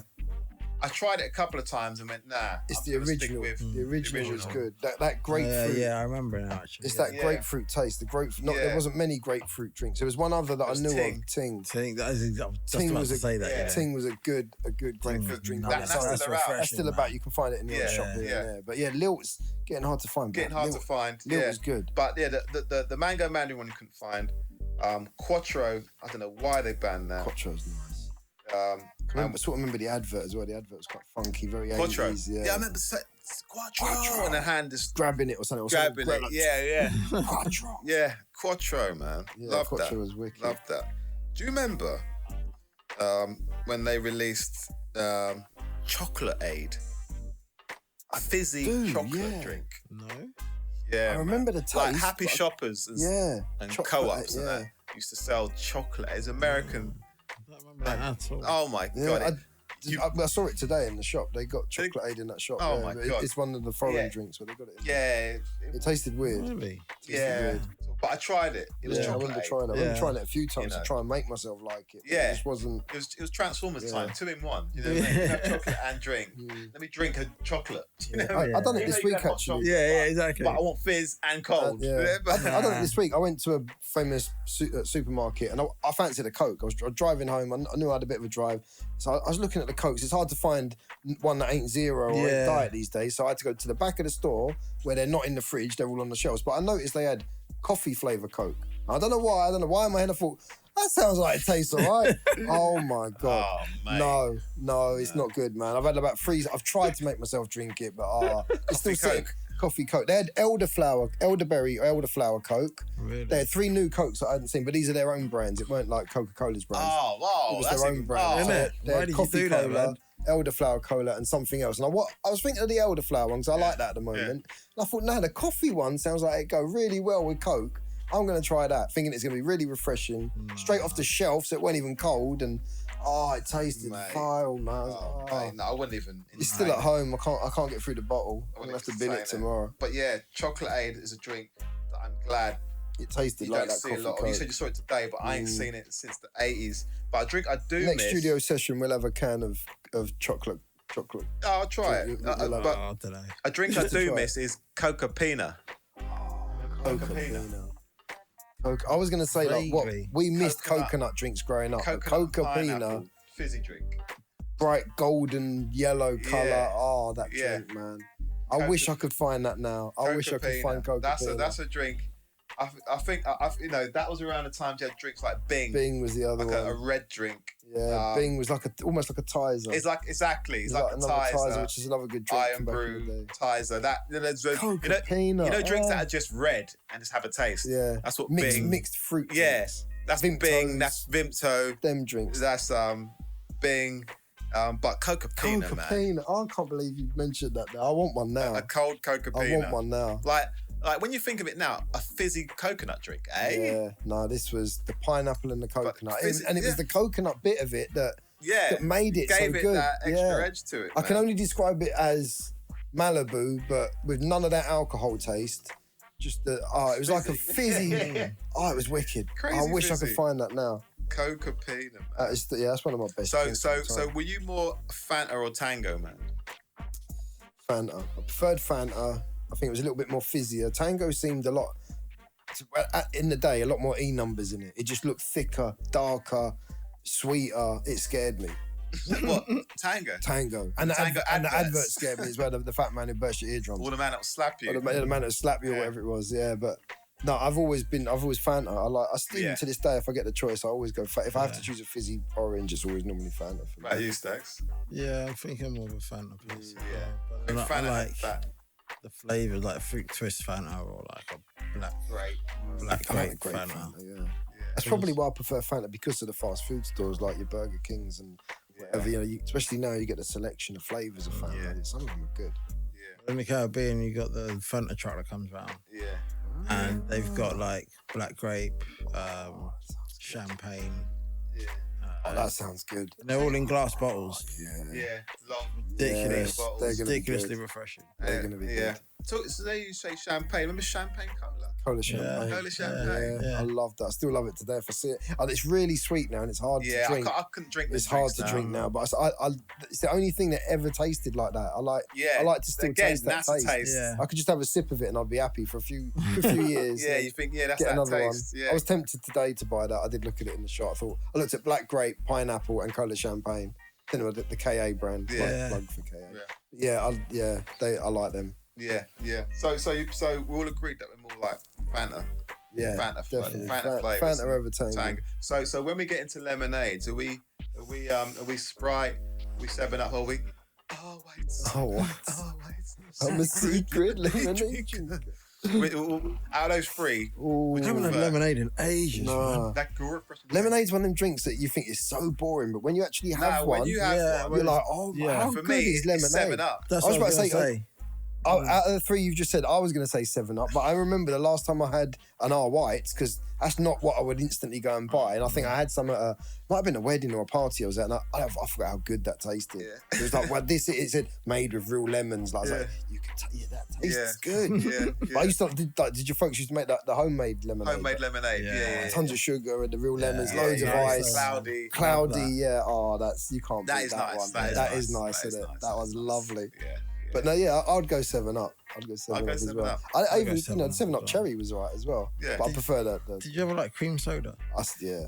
I tried it a couple of times and went, nah. It's the original. The original was good. That grapefruit. Yeah, I remember now actually. It's that grapefruit taste. The grapefruit. There wasn't many grapefruit drinks. There was one other that I knew of. Ting. Ting. I was just about to say that. Yeah. Ting was a good grapefruit drink. That's still about. You can find it in your shop here and there. But yeah, Lilt's getting hard to find. Getting hard to find. Lilt was good. But yeah, the mango mandarin one you couldn't find. Quattro, I don't know why they banned that. Quattro's nice. I sort of remember the advert as well. The advert was quite funky, very 80s. Quattro. Yeah, I remember Quattro. And the hand just grabbing it or something. Grabbing it. Yeah. Quattro. Yeah, Quattro, man. Yeah, Love Quattro that. was wicked. Love that. Do you remember when they released Chocolate Aid? A fizzy chocolate drink. No. Yeah, I remember the taste. Like Happy Shoppers and co-ops and that used to sell chocolate. It's American. I don't remember that at all. Oh my god! I saw it today in the shop. They got chocolate aid in that shop. Oh my god! It's one of the foreign drinks where they got it. Yeah. It tasted weird. Really? Yeah. But I tried it. It was I chocolate. remember trying it. I remember trying it a few times to try and make myself like it. Yeah. It just wasn't. It was Transformers time, 2 in 1. You know what I mean? Have chocolate and drink. Let me drink a chocolate. You know what I mean? I done it You this know you week can have hot actually. chocolate, exactly. But I want fizz and cold. I done it this week. I went to a famous supermarket and I fancied a Coke. I was driving home. I knew I had a bit of a drive. So I was looking at the Cokes. It's hard to find one that ain't zero or ain't diet these days. So I had to go to the back of the store where they're not in the fridge. They're all on the shelves. But I noticed they had coffee flavour Coke. I don't know why. In my head I thought, that sounds like it tastes all right. Oh my God. Oh, mate. No, it's not good, man. I've had about 3. I've tried to make myself drink it, but it's still sick. Coffee Coke. They had elderberry Coke. Really? They had 3 new Cokes that I hadn't seen, but these are their own brands. It weren't like Coca-Cola's brands. Oh, wow. It was their own brand. Isn't it? They Why had did you coffee do that, cola, man? elderflower cola, and something else. And I was thinking of the elderflower one because I like that at the moment. And I thought, no, the coffee one sounds like it go really well with Coke. I'm going to try that, thinking it's going to be really refreshing. Straight off the shelf, so it weren't even cold. And, it tasted vile, man. Mate, no, I wouldn't even. It's still at home. I can't get through the bottle. I'm going to have to bin it tomorrow. But yeah, Chocolate Aid is a drink that I'm glad it tasted you like don't that see coffee a lot Coke. of. You said you saw it today, but I ain't seen it since the 80s. But a drink I do Next miss. studio session, we'll have a can of chocolate. Oh, I'll try it. But I don't know. a drink I do miss is Coca Pina. Coca Pina. I was going to say, like, what we missed coconut drinks growing up. Coca Pina, fizzy drink. bright golden yellow colour. Yeah. Oh, that drink, man. I wish I could find that now. I wish I could find Coca Pina. That's a drink. I think that was around the time you had drinks like Bing. Bing was the other like one. a red drink. Yeah, Bing was like almost like a Tizer. It's like exactly. It's like a another Tizer, which is another good drink. Iron Brew, Tizer. That Coca Pina. You know drinks that are just red and just have a taste. Yeah, that's what mixed Bing. fruit. Yes, that's Vimtos, Bing. That's Vimto. Them drinks. That's Bing. But Coca Pina, man. Coca Pina. I can't believe you mentioned that. Now. I want one now. A cold Coca Pina. I want one now. Like when you think of it now, a fizzy coconut drink, eh? Yeah, no, this was the pineapple and the coconut. Fizzy, and it was the coconut bit of it that made it gave so it good. that extra edge to it. I can only describe it as Malibu, but with none of that alcohol taste. Just it was like a fizzy. It was wicked. Crazy I wish fizzy. I could find that now. Coca Pina, man. That's one of my best. So were you more Fanta or Tango, man? Fanta. I preferred Fanta. I think it was a little bit more fizzier. Tango seemed in the day, a lot more E numbers in it. It just looked thicker, darker, sweeter. It scared me. What? Tango? Tango. And the advert scared me as well, the fat man who burst your eardrums. Or the man that will slap you. Or the man that will slap you or whatever it was, but no, I've always Fanta. I still to this day, if I get the choice, I always go Fanta. If I have to choose a fizzy orange, it's always normally Fanta for me. About you, Stax? Yeah, I think I'm more of a Fanta person. Yeah. But I Fanta like that. the flavours, like fruit twist Fanta or like a black grape Fanta. Yeah. That's probably why I prefer Fanta, because of the fast food stores like your Burger Kings and whatever. You know, especially now you get the selection of flavours of Fanta. Yeah. Some of them are good. Yeah. In the Caribbean, you got the Fanta truck that comes round. Yeah. And they've got like black grape, champagne. Yeah. That sounds good. And they're all in glass bottles. Yeah. Long. Ridiculous. bottles. They're gonna be Ridiculously good. refreshing. They're going to be good. So there you say champagne. Remember champagne cola? Cola champagne. Cola champagne. Yeah. I love that. I still love it today if I see it. And it's really sweet now and it's hard to drink. I couldn't drink this. It's hard to drink now, but it's the only thing that ever tasted like that. I like to still taste that taste. Yeah. I could just have a sip of it and I'd be happy for a few years. Yeah, you think, that's get that another taste. one. Yeah. I was tempted today to buy that. I did look at it in the shop. I looked at black grape, pineapple, and cola champagne. Then the KA brand, plug for KA. I like them. Yeah. So we all agreed that we're more like Fanta. Yeah, Fanta definitely. flavours. Fanta over Tango. So when we get into lemonades, are we Sprite? Are we 7-Up? Are we? Oh wait. I'm a secret lemonade drinker. Out of those three, I haven't had lemonade in ages, man. That good refreshing. Lemonade's one of them drinks that you think is so boring, but when you actually have one, when you have one, you're like, oh, how for good me, is lemonade? it's 7-Up. That's I was what about to say, Out of the three you've just said, I was going to say 7-Up, but I remember the last time I had an R Whites, because that's not what I would instantly go and buy. And I think I had some at might have been a wedding or a party I was at, and I forgot how good that tasted. Yeah. It was like, well, it said made with real lemons. Like, I was like, you can that tastes good. Yeah. But I used to, did your folks used to make the homemade lemonade? Homemade lemonade, yeah. Tons of sugar and the real lemons, loads of ice. Cloudy, yeah. Oh, you can't beat that one. That is nice, isn't it? That was lovely. Yeah. But no, I'd go 7-Up. I'd go 7-Up as well. I even, 7-Up cherry was alright as well. Yeah. But I prefer that. Did you ever like cream soda? Yeah.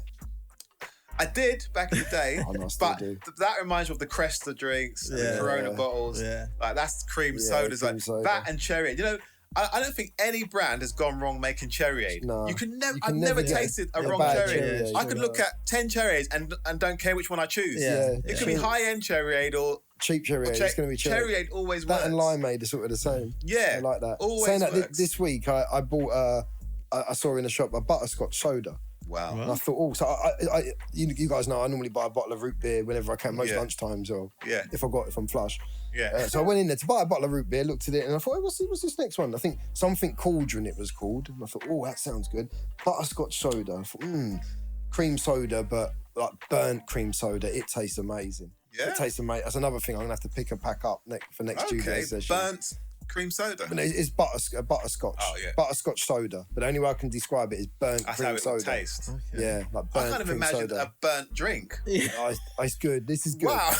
I did back in the day, but that reminds me of the Cresta drinks, and the Corona bottles. Yeah. Like that's cream sodas, like soda. That and cherry. You know, I don't think any brand has gone wrong making cherryade. No, I've never tasted a wrong cherry. I could look at 10 cherries and don't care which one I choose. Yeah. It could be high-end cherryade or cheap cherryade. It's going to be cherryade. Always works. That and limeade are sort of the same. Yeah, I like that. Always saying works. That this week I bought I saw in the shop a butterscotch soda. Wow. And I thought, so you guys know I normally buy a bottle of root beer whenever I can, most lunchtimes or if I'm flush. Yeah. So I went in there to buy a bottle of root beer, looked at it, and I thought, hey, what's this next one? I think something cauldron it was called. And I thought, that sounds good. Butterscotch soda. I thought, cream soda, but like burnt cream soda. It tastes amazing. Yeah. It tastes amazing. That's another thing I'm going to have to pick a pack up for next Tuesday session. Burnt cream soda. But it's butterscotch. Oh, yeah. Butterscotch soda. But the only way I can describe it is burnt cream soda. That's how it would taste. Okay. Yeah, like burnt. I kind of imagined a burnt drink. Yeah. It's good. This is good. Wow.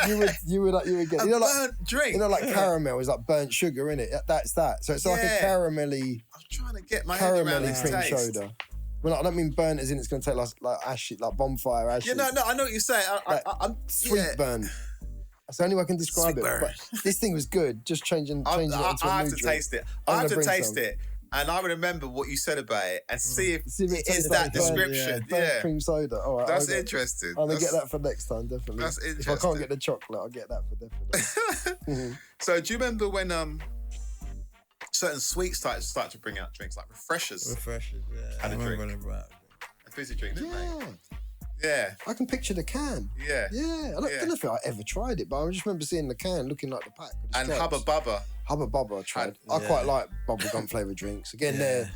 you would get a burnt drink. Like caramel is like burnt sugar in it. That's that. So it's like a caramelly. I'm trying to get my head around this cream taste. soda. Well, I don't mean burnt as in it's going to take like ashes, like bonfire ashes. Yeah, no, I know what you're saying. I'm sweet burn. That's the only way I can describe it. But this thing was good. Just changing it into a new I have to taste it. I have to taste it. And I remember what you said about it and see if it is that description. Burnt cream soda. All right, that's interesting. I'm going to get that for next time, definitely. That's interesting. If I can't get the chocolate, I'll get that for definitely. So do you remember when certain sweets start to bring out drinks like Refreshers? Refreshers, yeah. Had a drink. A fizzy drink, didn't they? Yeah. I can picture the can. Yeah. Yeah. I don't know if I ever tried it, but I just remember seeing the can looking like the pack. And Hubba Bubba. Hubba Bubba I tried. I quite like bubblegum flavoured drinks. Again,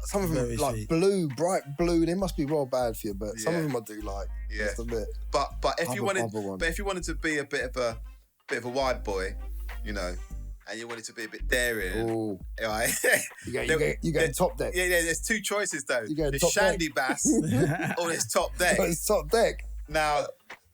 some of them like sweet. Blue, bright blue. They must be well bad for you, but some of them I do like. Yeah. Just a bit. But if you wanted to be a bit of a wide boy, and you want it to be a bit daring. Right? You go top deck. Yeah, there's two choices though. There's Shandy Bass or there's Top Deck. It's Top Deck. Now,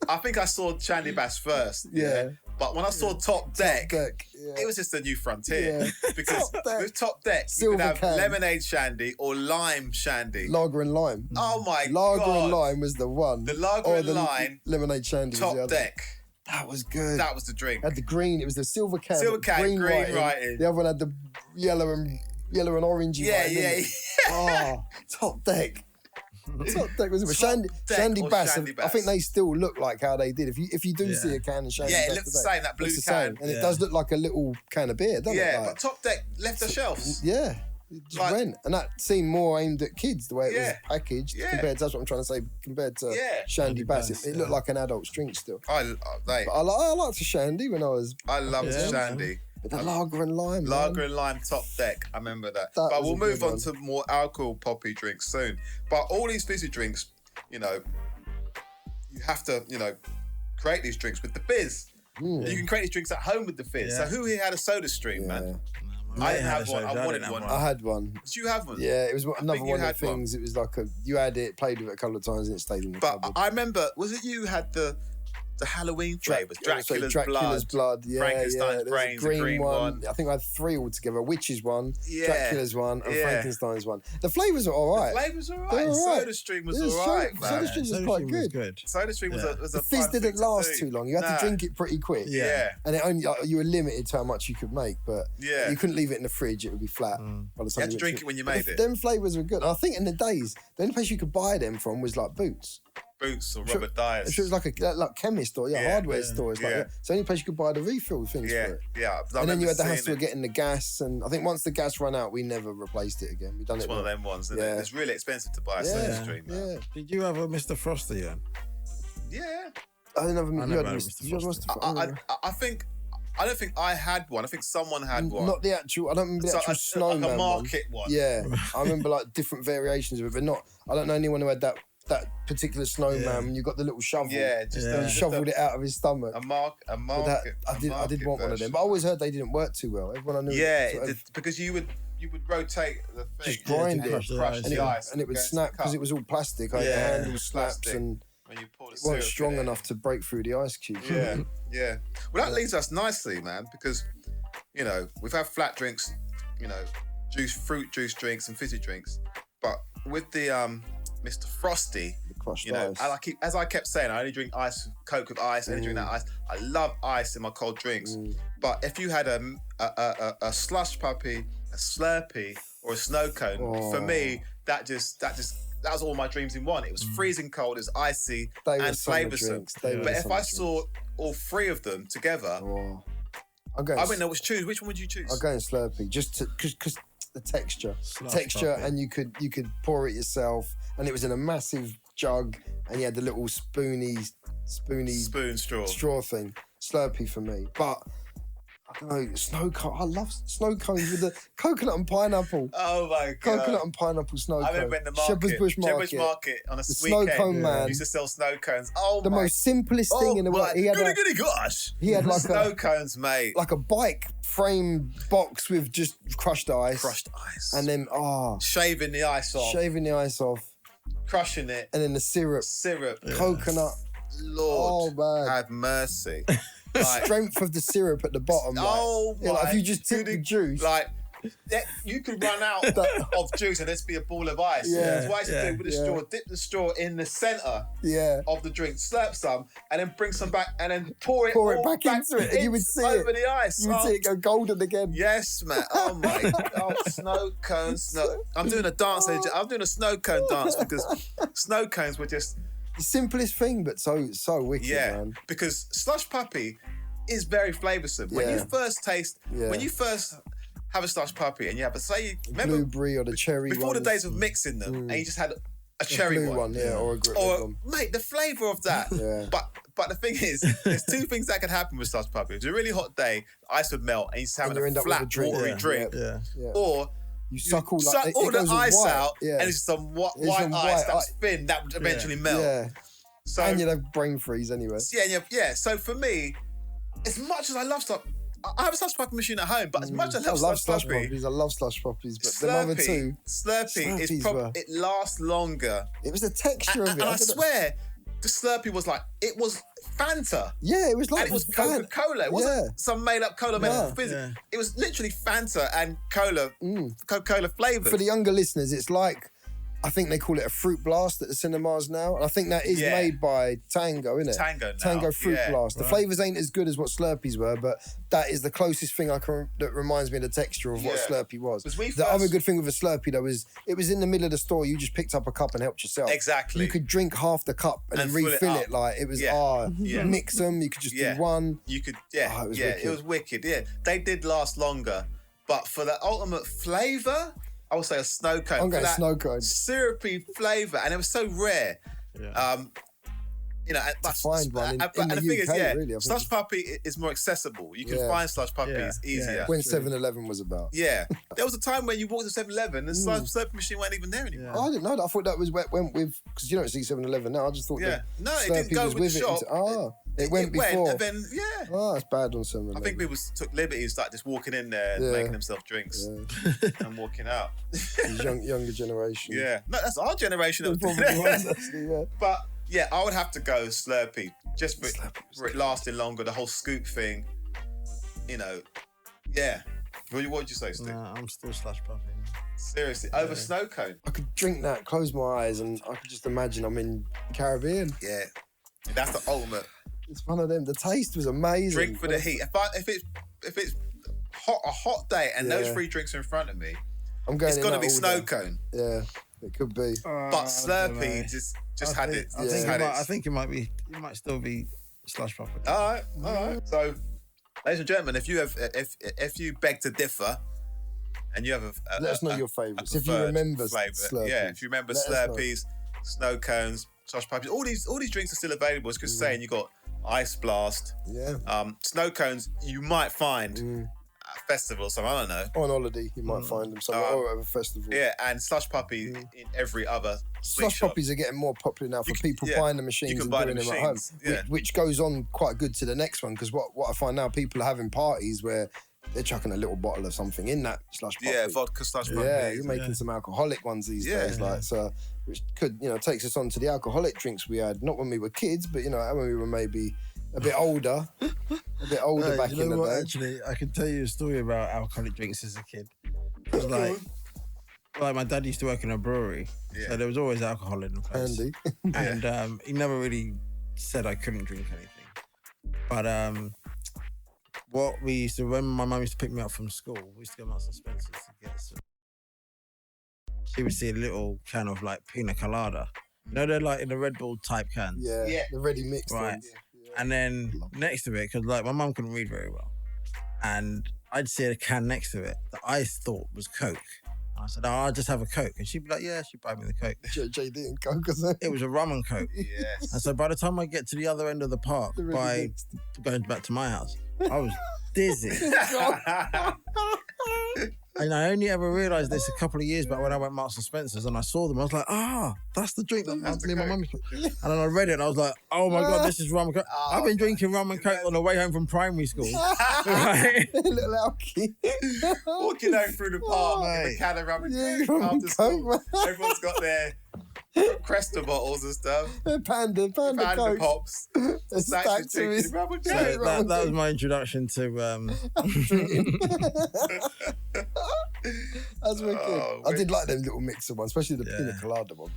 I think I saw Shandy Bass first. Yeah. But when I saw Top Deck, it was just a new frontier. Yeah. Because with Top Deck, you could have lemonade shandy or lime shandy. Lager and lime. Oh my God. Lager and lime was the one. The lager and lime. Lemonade shandy was the other. Top Deck. That was good. That was the drink. Had the green. It was the silver can. Silver can, green writing. The other one had the yellow and orangey writing. Yeah. Oh, Top Deck. Top Deck was it? Shandy Bass. I think they still look like how they did. If you do see a can of Shandy Bass, it looks the same. That blue can, and it does look like a little can of beer, doesn't it? Yeah, but Top Deck left the shelves. Yeah. It just went. And that seemed more aimed at kids, the way it was packaged, compared to, that's what I'm trying to say, compared to Shandy Bass. It looked like an adult's drink still. I liked a Shandy when I was... I loved Shandy. But the lager and lime, Lager and lime Top Deck, I remember that. But we'll move on to more alcohol poppy drinks soon. But all these fizzy drinks, you have to, create these drinks with the fizz. You can create these drinks at home with the fizz. So who here had a soda stream, man? I didn't have one. I wanted one. I had one. Did you have one? Yeah, it was another one of the things. It was like you had it, played with it a couple of times, and it stayed in the cupboard. But I remember, was it you had the Halloween flavours? Dracula's blood, Frankenstein's brains, the green one. I think I had 3 altogether. Witch's one, Dracula's one, and Frankenstein's one. The flavours are all right. The flavours are all right. Soda Stream was all right. Soda Stream was quite good. Soda Stream was a The fizz didn't last too long. You had to drink it pretty quick. Yeah. And it only you were limited to how much you could make, but you couldn't leave it in the fridge. It would be flat. By the time you had to drink it when you made it. Them flavours were good. I think in the days, the only place you could buy them from was like Boots. Boots or Robert Dyer's. It was like a chemist store, hardware store. It's it's the only place you could buy the refill things for it. Yeah. And then you had the hassle of getting the gas, and I think once the gas ran out, we never replaced it again. We done it's one of them ones, isn't it? It's really expensive to buy a Soda Stream. Yeah. Did you have a Mr. Frosty then? Yeah. I didn't have a Mr. Frosty. I think I don't think I had one. I think someone had one. Not the actual. I don't remember the actual snowman like a market one. Yeah, I remember like different variations of it, but not. I don't know anyone who had that particular snowman. When you got the little shovel. Yeah, just shoveled it out of his stomach. A market. I did want one of them, but I always heard they didn't work too well. Everyone I knew. Yeah, because you would rotate the thing. Just grind it, crush the ice, and it would snap because it was all plastic. The handle snaps and. When you pour the it wasn't strong enough to break through the ice cube. Yeah. Well, that leads us nicely, man, because, you know, we've had flat drinks, you know, fruit juice drinks and fizzy drinks. But with the Mr. Frosty, you know, as I kept saying, I only drink Coke with ice, I only drink that ice. I love ice in my cold drinks. But if you had a slush puppy, a Slurpee, or a snow cone, for me, that was all my dreams in one. It was freezing cold, it was icy, and flavoursome. But if I saw all three of them together, I wouldn't know which to choose. Which one would you choose? I'll go in Slurpee, just because the texture, and you could pour it yourself, and it was in a massive jug, and you had the little spoon straw thing. Slurpee for me, but. I don't know, I love snow cones with the coconut and pineapple. Oh my God. Coconut and pineapple snow cones. I remember in the market, Shepherd's Bush Market on a the weekend, snow cone man used to sell snow cones. The most simplest thing in the world. He had He had like snow cones, mate. Like a bike frame box with just crushed ice. And then, shaving the ice off. Crushing it. And then the syrup. Coconut. Lord, man. Have mercy. The strength of the syrup at the bottom. Like if you just took the juice. Like, you could run out of juice and there's be a ball of ice. That's what I used to do with the straw. Dip the straw in the centre of the drink, slurp some, and then bring some back and then pour it back into it. And you would see over the ice. You would see it go golden again. Yes, man. Oh my God. Snow cones. I'm doing a dance. I'm doing a snow cone dance because snow cones were just... the simplest thing, but so wicked, man. Because slush puppy is very flavoursome. When you first have a slush puppy and you have remember blueberry or the cherry before the days of mixing them, and you just had a cherry one, or a grip one. Mate, the flavour of that. But the thing is, there's two things that could happen with slush puppy. If it's a really hot day, ice would melt, and you just have a flat, watery drink, or you suck all the ice out, and it's some white ice that's thin that would eventually melt. Yeah. So, and you'd have brain freeze anyway. Yeah. So for me, as much as I love stuff, I have a slush puppy machine at home, but as much as I love slush puppies, I love slush puppies, but Slurpee, the other two, Slurpee is it lasts longer. It was the texture of it. And I swear, the Slurpee was like, it was Fanta. Yeah, it was like... And it was Coca-Cola. It wasn't some made-up cola made up fizzy. Yeah. It was literally Fanta and cola, Coca-Cola flavoured. For the younger listeners, it's like... I think they call it a Fruit Blast at the cinemas now. And I think that is made by Tango, isn't it? Tango Fruit Blast. The flavours ain't as good as what Slurpees were, but that is the closest thing that reminds me of the texture of what Slurpee was. The other good thing with a Slurpee, though, is it was in the middle of the store. You just picked up a cup and helped yourself. Exactly. You could drink half the cup and then refill it. Like, it was, mix them. You could just do one. You could, it was wicked. Yeah, they did last longer. But for the ultimate flavour... I would say a snow cone. I'm going snow cone. Syrupy flavour, and it was so rare. You know, to find one in the UK, thing is, really. slush puppy is more accessible. You can find slush puppies easier. When 7-Eleven was about. Yeah. There was a time when you walked to 7-Eleven, the slush machine weren't even there anymore. I didn't know that. I thought that was went with, because you don't see 7-Eleven now. I just thought that no, it didn't go with the shop. It went before. And then, it's bad on 7-Eleven. I think people took liberties, like just walking in there and making themselves drinks and walking out. Younger generation. Yeah. No, that's our generation. But yeah, I would have to go Slurpee, just for it lasting longer, the whole scoop thing. You know, What would you say, Stu? Nah, I'm still slush puppy. Seriously, over snow cone. I could drink that, close my eyes, and I could just imagine I'm in Caribbean. Yeah, that's the ultimate. It's one of them. The taste was amazing. Drink for the heat. If it's a hot day and those three drinks are in front of me, it's got to be snow cone. Yeah, it could be. But Slurpee just had it. I think it might still be slush puppy. All right. So, ladies and gentlemen, if you beg to differ, and you have let us know your favourites. If you remember Slurpees. If you remember Slurpees, snow cones, slush puppies, all these drinks are still available. As Chris saying, you got Ice Blast. Yeah. Snow cones you might find at a festival or something, I don't know. On holiday, you might find them somewhere or at a festival. Yeah, and slush puppy in every other sweet slush shop. puppies are getting more popular now for people buying the machines and doing them at home, which goes on quite good to the next one, because what I find now, people are having parties where they're chucking a little bottle of something in that slush puppy. Yeah, vodka slush puppy. Yeah, you're making some alcoholic ones these days, like so, which could takes us on to the alcoholic drinks we had, not when we were kids, but when we were maybe a bit older, back in the day. Actually, I can tell you a story about alcoholic drinks as a kid. Like my dad used to work in a brewery, so there was always alcohol in the place. Handy. And he never really said I couldn't drink anything. But what we used to, when my mum used to pick me up from school, we used to go to Marks and Spencer's to get some. She would see a little can of like pina colada. They're like in the Red Bull type cans. Yeah. The ready mixed ones. Yeah. And then next to it, because like my mum couldn't read very well, and I'd see a can next to it that I thought was Coke. And I said, I'll just have a Coke. And she'd be like, yeah, she'd buy me the Coke. JD and Coke, or something. It was a rum and Coke. Yes. And so by the time I get to the other end of the park, by going back to my house, I was dizzy. And I only ever realised this a couple of years back when I went Marks and Spencer's and I saw them. I was like, that's the drink that me and my mum. And then I read it and I was like, oh my God, this is rum and Coke. I've been drinking rum and Coke on the way home from primary school. Right? Little alky. Walking home through the park with a can of rum and Coke after school. Everyone's got their Cresta bottles and stuff. Panda Coke. Pops. Stacked to his rum and Coke. So that was my introduction to That's wicked. I did like them little mixer ones, especially the pina colada one.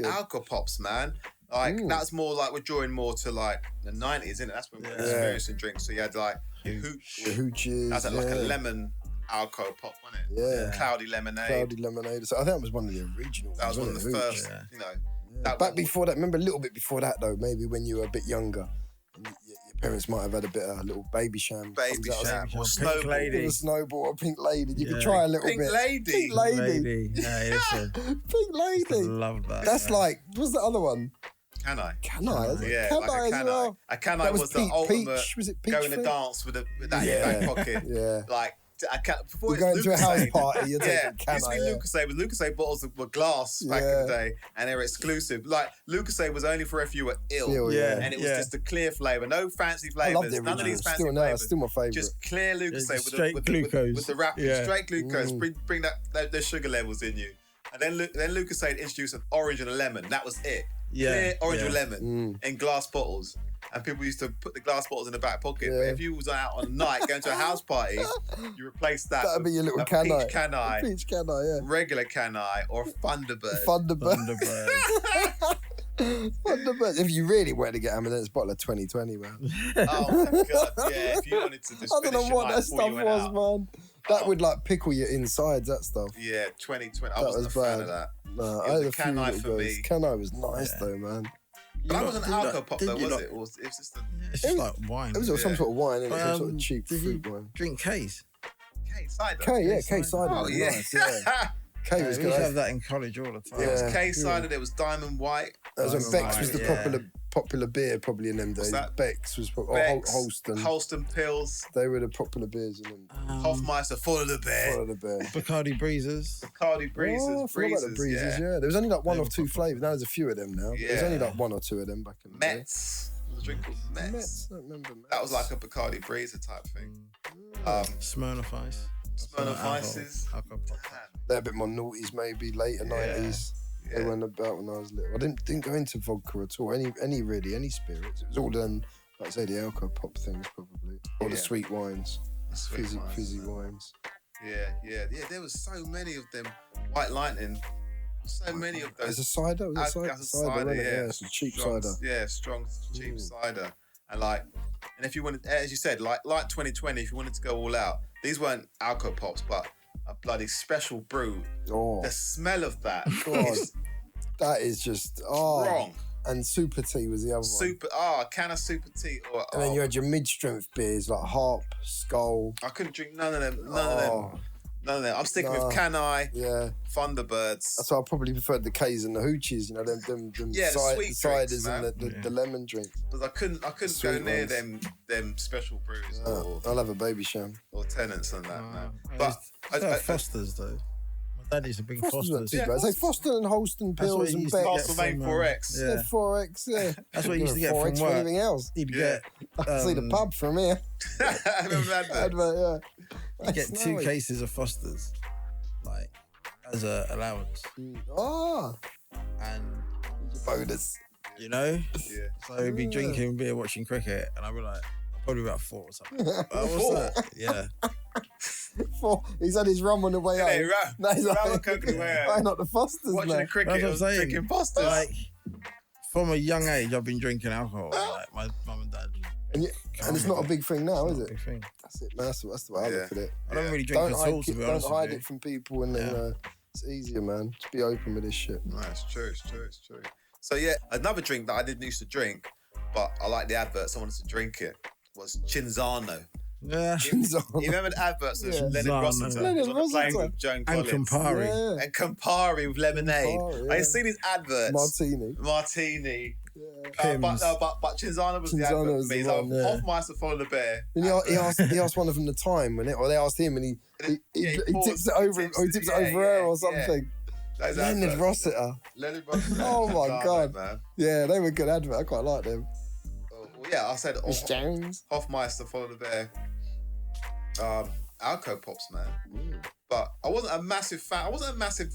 Alcohol pops, man. Like that's more like we're drawing more to like the 90s, isn't it? That's when we were experiencing drinks. So you had like hooches. That's like a lemon alcohol pop, wasn't it? Yeah. Cloudy lemonade. So I think that was one of the original ones. That was one of the first, Back before that, remember a little bit before that though, maybe when you were a bit younger. Your parents might have had a little baby sham. Or Snowball. A Snowball or Pink Lady. You could try a little bit. Pink Lady. Yeah, listen. Pink Lady. I love that. That's like, what's the other one? Can I? Yeah, like a Can I. A Can I was the ultimate was it Peach going to dance with that in your back pocket. Yeah. Like, before you're going to a house party, you're taking Can I. It used to be Lucasade, but Lucasade bottles were glass back in the day, and they were exclusive. Like, Lucasade was only for if you were ill. And it was just a clear flavour, no fancy flavours. None of these fancy flavours. Still my favourite. Just clear Lucasade with glucose. With the wrapping, straight glucose. Bring the sugar levels in you. And then Lucasade introduced an orange and a lemon. That was it. Clear orange and lemon in glass bottles. And people used to put the glass bottles in the back pocket. But if you was out on a night going to a house party, you replaced that. That'd be your little Can I. Peach Can I, regular Can I, or Thunderbird. Thunderbird. If you really wanted to get hammered, then it's a bottle of 2020, man. Oh my God, yeah. If you wanted to just I don't know what that stuff was, man. That would like pickle your insides, that stuff. Yeah, 2020. I wasn't a fan of that. No, I had a Can I for me. Can I was nice though, man. But that wasn't alcohol pop though, was it? It was just it's just like wine. It was some sort of wine, and some sort of cheap fruit wine. Drink K's? K cider. K cider. Oh yeah. Nice, yeah. K was we good. used to have that in college all the time. It was K cider. There was Diamond White. That was when Beck's was the popular beer probably in them days. Beck's was Holston. Holston Pills. They were the popular beers in them. Hoffmeister, Full of the Bear. Bacardi Breezers. Breezers. Oh, I forgot about the Breezers, yeah. There was only like one or two flavours. Now there's a few of them now. Yeah. There's only like one or two of them back in the day. Mets. There was a drink called Mets. I don't remember Mets. That was like a Bacardi Breezer type thing. Smirnoff Ice. Smirnoff Ices. They're a bit more noughties maybe, later 90s. They weren't about when I was little. I didn't go into vodka at all. Any spirits. It was all done, like I say, the alcohol pop things probably. Or the sweet wines. Fizzy wines. Yeah. There was so many of them. White Lightning. So many of those. There's a cider. That's a cider, yeah. Some cheap strong, cider. Yeah, strong, cheap cider. And if you wanted, as you said, like 2020, if you wanted to go all out, these weren't alcohol pops, but a bloody special brew. Oh. The smell of that. God. That is just strong. And Super Tea was the other one. A can of Super Tea. And then you had your mid-strength beers like Harp, Skull. I couldn't drink none of them. None of them. I'm sticking with Canai, Yeah. Thunderbirds. That's why I probably preferred the K's and the Hoochies, you know, them Yeah, the sweet ciders drinks, and the lemon drinks. Because I couldn't Sweet go near ones. them special brews I'll have a baby sham. or Tenants and that, man. But I Fosters though. My dad used to bring Foster's not Fosters. too bad. It's like Foster and Holston That's what pills he and used to get Becks. Castlemaine from, 4X. yeah. Yeah, 4X, yeah. That's what he used to get 4X from for work. anything else. He'd Yeah. get. I can see the pub from here. I remember that. Advert, yeah. He'd get That's 2 nice. cases of Fosters, like as a allowance, Ah, and bonus. you know, Yeah. so he'd be Yeah. drinking beer, watching cricket, and I'd be like, probably about 4 or something. What's 4? that? Yeah. He's had his rum on the way Hey, home. No, he's rum like, and coke on the way home. why not the Fosters, Watching man? the cricket, That's what I'm and saying. drinking Fosters. Like from a young age, I've been drinking alcohol. Like my mum and dad. And it's not a big thing now, It's is not a it? big thing. That's it, man. That's the way I look at it. I don't really drink at all, to be honest Don't hide with you. it from people, and then it's easier, man. Just be open with this shit. No, it's true. So yeah, another drink that I didn't used to drink, but I like the adverts. I wanted to drink it. Was Cinzano. Yeah. You remember the adverts of Yeah. Leonard Cinzano. Rossiter? Leonard He was on the plane Rossiter. with Joan And Collins. Campari. Yeah. And Campari with lemonade. Campari, I yeah. see these adverts. Martini. Martini. Pimm's. But Cinzano was the Cinzano advert was for me. the He's one, like, yeah. Hofmeister follow the bear. And he asked one of them the time, or they asked him, and he tips it over her or something. Those Leonard adverts. Rossiter. Leonard Rossiter. Oh my Cinzano, God. man. Yeah, they were good advert. I quite like them. Well, yeah, I said Miss Jones. Hofmeister follow the bear. Alco Pops, man. But I wasn't a massive fan. I wasn't a massive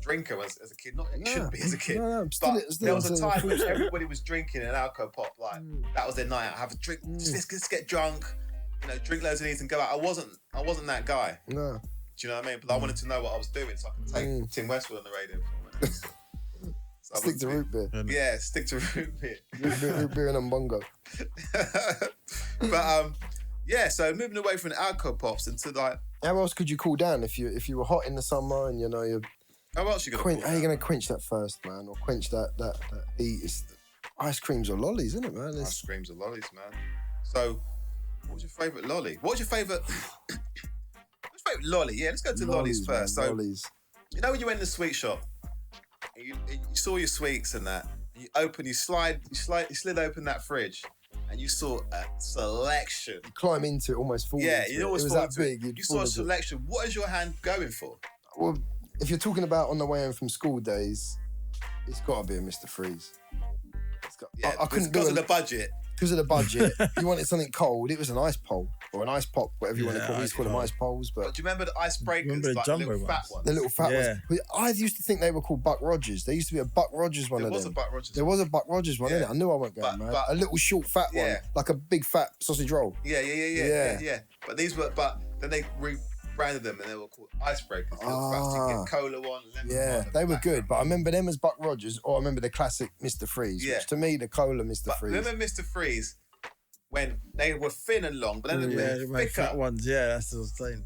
drinker as a kid. Not that you should be as a kid. No, But there was a time when everybody was drinking an Alco Pop. Like that was their night out. Have a drink. Let's get drunk. You know, drink loads of these and go out. I wasn't that guy. No. Do you know what I mean? But I wanted to know what I was doing so I can take Tim Westwood on the radio. So I Stick was- to root beer. Yeah, stick to root beer. Root beer and bongo. But yeah. So moving away from the Alco Pops into like, How else could you cool down if you were hot in the summer and you know you're how else you gonna? how call are you that? gonna quench that thirst, man, or quench that heat? It's ice creams or lollies, isn't it, man? Ice It's, creams and lollies, man. So, what was your favourite lolly? What's your favourite? What's your favourite lolly? Yeah, let's go to lollies man, first. So, lollies. you know when you went in the sweet shop, and you saw your sweets and that, and you slid open that fridge, and you saw a selection. You climb into it, almost fall. Yeah, into you it. always It was fall that into it. big. you'd You fall saw a into it. selection. What is your hand going for? Well, if you're talking about on the way home from school days, it's got to be a Mr. Freeze. Yeah, I couldn't do because it of the budget. because of the budget. You wanted something cold. It was an ice pole or an ice pop, whatever you want to Yeah, call it. We used to call them ice ice poles, But but do you remember the icebreakers, Remember the like jumbo little fat ones? ones? the little fat Yeah. ones. I used to think they were called Buck Rogers. There used to be a Buck Rogers one There of was them. a Buck Rogers. There was a Buck Rogers one, Yeah. innit? I knew I wasn't going, man. But- A little short fat one, Yeah. like a big fat sausage roll. Yeah. But then they rebranded them and they were called icebreakers. You Ah. get cola one, lemon Yeah, one, and they were black good. one. But I remember them as Buck Rogers, or I remember the classic Mr. Freeze, Yeah. which to me, the cola Mr. But Freeze. remember Mr. Freeze when they were thin and long, but then they Yeah, made they made thicker. fat ones. Yeah, that's what I was saying.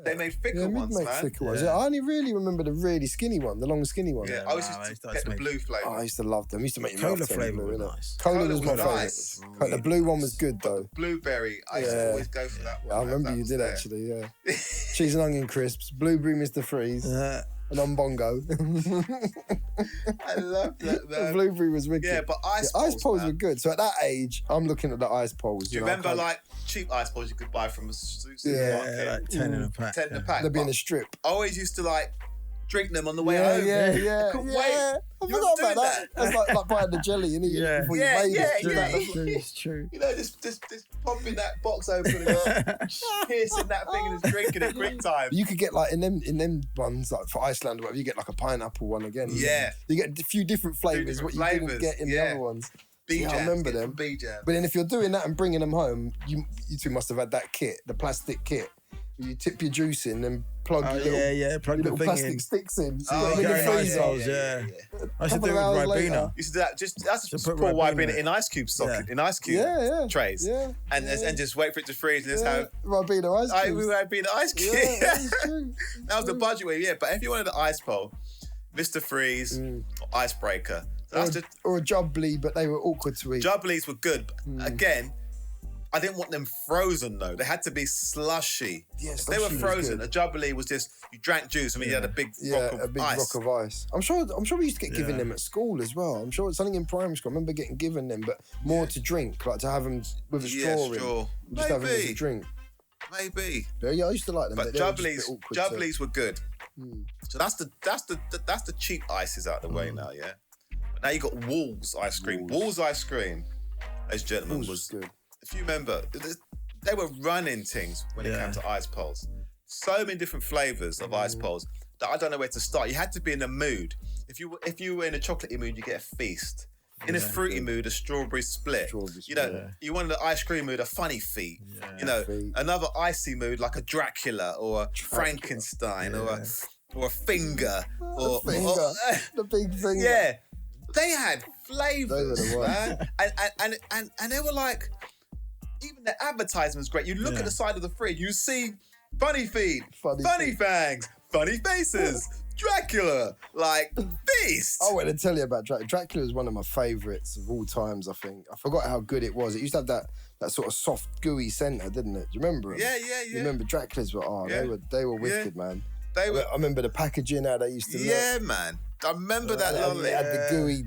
They made thicker yeah, ones, we'd make man. thicker ones. Yeah. I only really remember the really skinny one, the long skinny one. Yeah, Yeah, I always nah, they used to started get to the make- blue flavour. Oh, I used to love them. I used to make your Cola mouth turn flavour blue, was innit? nice. Cola Cola was my was favourite. nice. The blue one was good though. Blueberry. I used to Yeah. always go for that one. Yeah, I man. remember That you was did there. actually. Yeah, cheese and onion crisps, blueberry Mr. Freeze, and on bongo. I love that, The man. blueberry was wicked. Yeah, but ice Yeah, ice poles man. were good. So at that age, I'm looking at the ice poles. Do you know, I remember can't- like cheap ice poles you could buy from a supermarket? Yeah, like 10 in a pack. 10 in a yeah. pack. they'd be in But a strip? I always used to like drink them on the way Yeah, home. yeah. couldn't yeah. wait. I You forgot were about doing that. That's like buying the jelly and eating Yeah. it before Yeah, you made yeah, it. yeah. It's true, it's true. You know, just popping that box open and just piercing that thing and just drinking it quick time. You could get like in them ones like for Iceland or whatever, you get like a pineapple one again. Yeah. You get a few different flavours, different what you didn't flavours, get in the yeah. other ones. B-jams, I remember get them. some B-jams. But then if you're doing that and bringing them home, you two must have had that kit, the plastic kit. You tip your juice in and plug Oh, your little, yeah. Plug your the little thing plastic in. sticks in. So Oh, you yeah, got them in the yeah, freezer. yeah. I used to Couple do of it hours with later. Ribena. You should do that. Just Just pour put Ribena Ribena in ice cube socket, in ice cube Yeah, yeah. trays, Yeah. and just wait for it to freeze and just have. Ribena ice We creams. would be the ice cube. Yeah, that's true. That was the budget way, yeah. But if you wanted the ice pole, Mr. Freeze, or Icebreaker, so that's just Or a jubbly, but they were awkward to eat. Jubblies were good. But again, I didn't want them frozen though. They had to be slushy. Yes, if they were frozen, a jubbly was just you drank juice. I mean, you had a big rock of ice. Rock of ice. I'm sure we used to get given them at school as well. I'm sure it's something in primary school. I remember getting given them, but more to drink, like to have them with a straw in. Just have them as a drink. Maybe. Yeah, I used to like them. But jubblies were good. So that's the cheap ices out the way now. Yeah. But now you got Walls ice cream. Walls ice cream, ladies and gentlemen, was good. If you remember, they were running things when it came to ice poles. So many different flavors of ice poles that I don't know where to start. You had to be in a mood. If you were in a chocolatey mood, you get a feast. In a fruity mood, a strawberry split. You wanted an ice cream mood, a funny feet. Another icy mood like a Dracula or a Frankenstein or a finger or the big finger. Yeah, they had flavors, man, and they were like. Even the advertisement's great. You look at the side of the fridge, you see funny feet, funny fangs, funny faces, Dracula, like feast. I want to tell you about Dracula. Dracula is one of my favourites of all times, I think. I forgot how good it was. It used to have that sort of soft, gooey centre, didn't it? Do you remember them? Yeah. You remember Dracula's they were wicked, man. I remember the packaging, how they used to look. Man. I remember that lolly. It had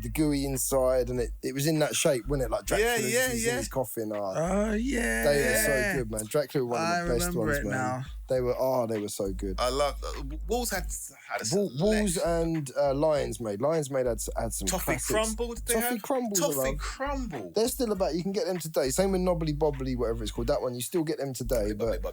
the gooey inside, and it was in that shape, wasn't it? Like Dracula's in his coffin. Oh yeah. They were so good, man. Dracula was one of the best ones, man. Now. They were so good. I love Walls had a Walls and Lion's Made. Lion's Made had some Toffee classics. Crumble. Toffee Crumble. They're still about. You can get them today. Same with Knobbly Bobbly, whatever it's called. That one you still get them today. But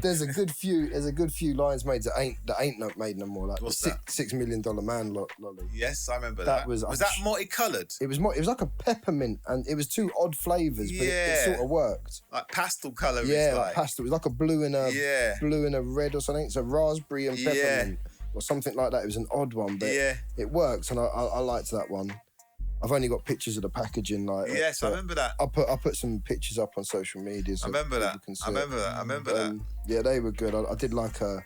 there's a good few. Lion's Mades that ain't not made no more. Like what's the $6 Million Man lolly. Yes, I remember that. Was that multicoloured? It was like a peppermint, and it was two odd flavours, but it sort of worked. Like pastel colour. Yeah, like pastel. It was like a blue and a red or something. It's a raspberry and peppermint or something like that. It was an odd one, but it works, and I liked that one. I've only got pictures of the packaging, like yes, I remember that. I'll put some pictures up on social media. So I remember that. I remember that. Yeah, they were good. I did like a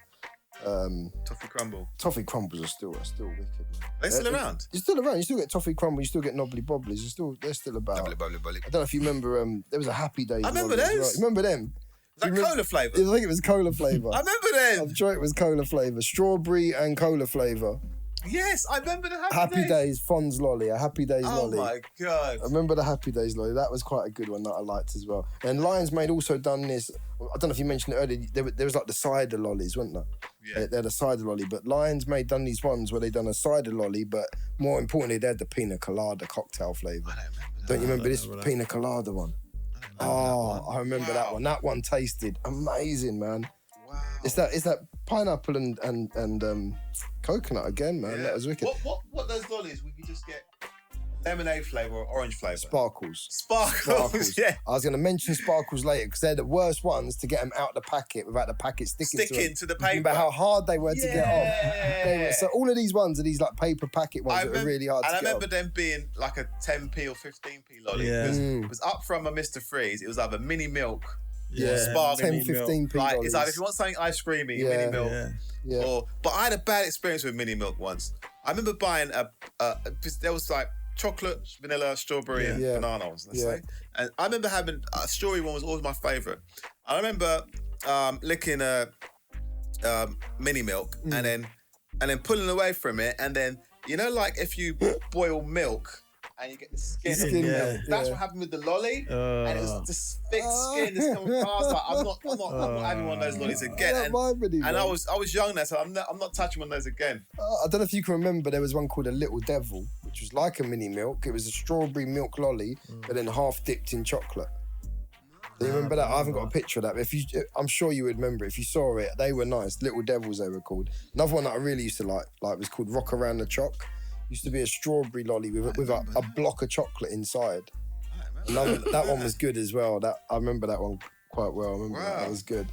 Toffee Crumble. Toffee Crumbles are still wicked, man. They're still around. You're still around. You still get Toffee Crumble. You still get Knobbly Bobblies. They're still about. Knobbly Bobbly. I don't know if you remember. There was a Happy Days. I remember those. Well. Remember them? Is that cola flavour? I think it was cola flavour. I remember them. I'm sure it was cola flavour. Strawberry and cola flavour. Yes, I remember the Happy Days Fonz lolly, a Happy Days lolly. Oh my God. I remember the Happy Days lolly. That was quite a good one that I liked as well. And Lion's Made also done this. I don't know if you mentioned it earlier. There was like the cider lollies, weren't there? Yeah. They had a cider lolly, but Lion's Made done these ones where they done a cider lolly, but more importantly, they had the pina colada cocktail flavour. I don't remember that. Don't you remember this pina colada one? I remember that one. That one tasted amazing, man. Wow. It's that pineapple and coconut again, man. Yeah. That was wicked. What those lollies? We could just get lemonade flavour or orange flavour. Sparkles. Yeah. I was going to mention sparkles later because they're the worst ones to get them out the packet without the packet sticking to the paper. Remember how hard they were to get off. So all of these ones are these like paper packet ones that are really hard to get off. And I remember them being like a 10p or 15p lolly. It was up from a Mr. Freeze. It was either mini milk. Sparkle. 10, 15p like, lollies. it's like if you want something ice creamy, mini milk. Yeah. But I had a bad experience with mini milk once. I remember buying there was like chocolate, vanilla, strawberry, and banana ones. And I remember having a strawberry one was always my favourite. I remember licking a mini milk and then pulling away from it, and then like if you boil milk. And you get the skin. That's what happened with the lolly, and it was this thick skin. This coming past. Like, I'm not having one of those lollies again. And I was young there, so I'm not touching one of those again. I don't know if you can remember. There was one called a Little Devil, which was like a mini milk. It was a strawberry milk lolly, but then half dipped in chocolate. Do you remember that? I haven't got a picture of that, but I'm sure you would remember it. If you saw it, they were nice. Little Devils, they were called. Another one that I really used to like was called Rock Around the Choc. Used to be a strawberry lolly with a block of chocolate inside. That one was good as well. I remember that one quite well. I remember that was good.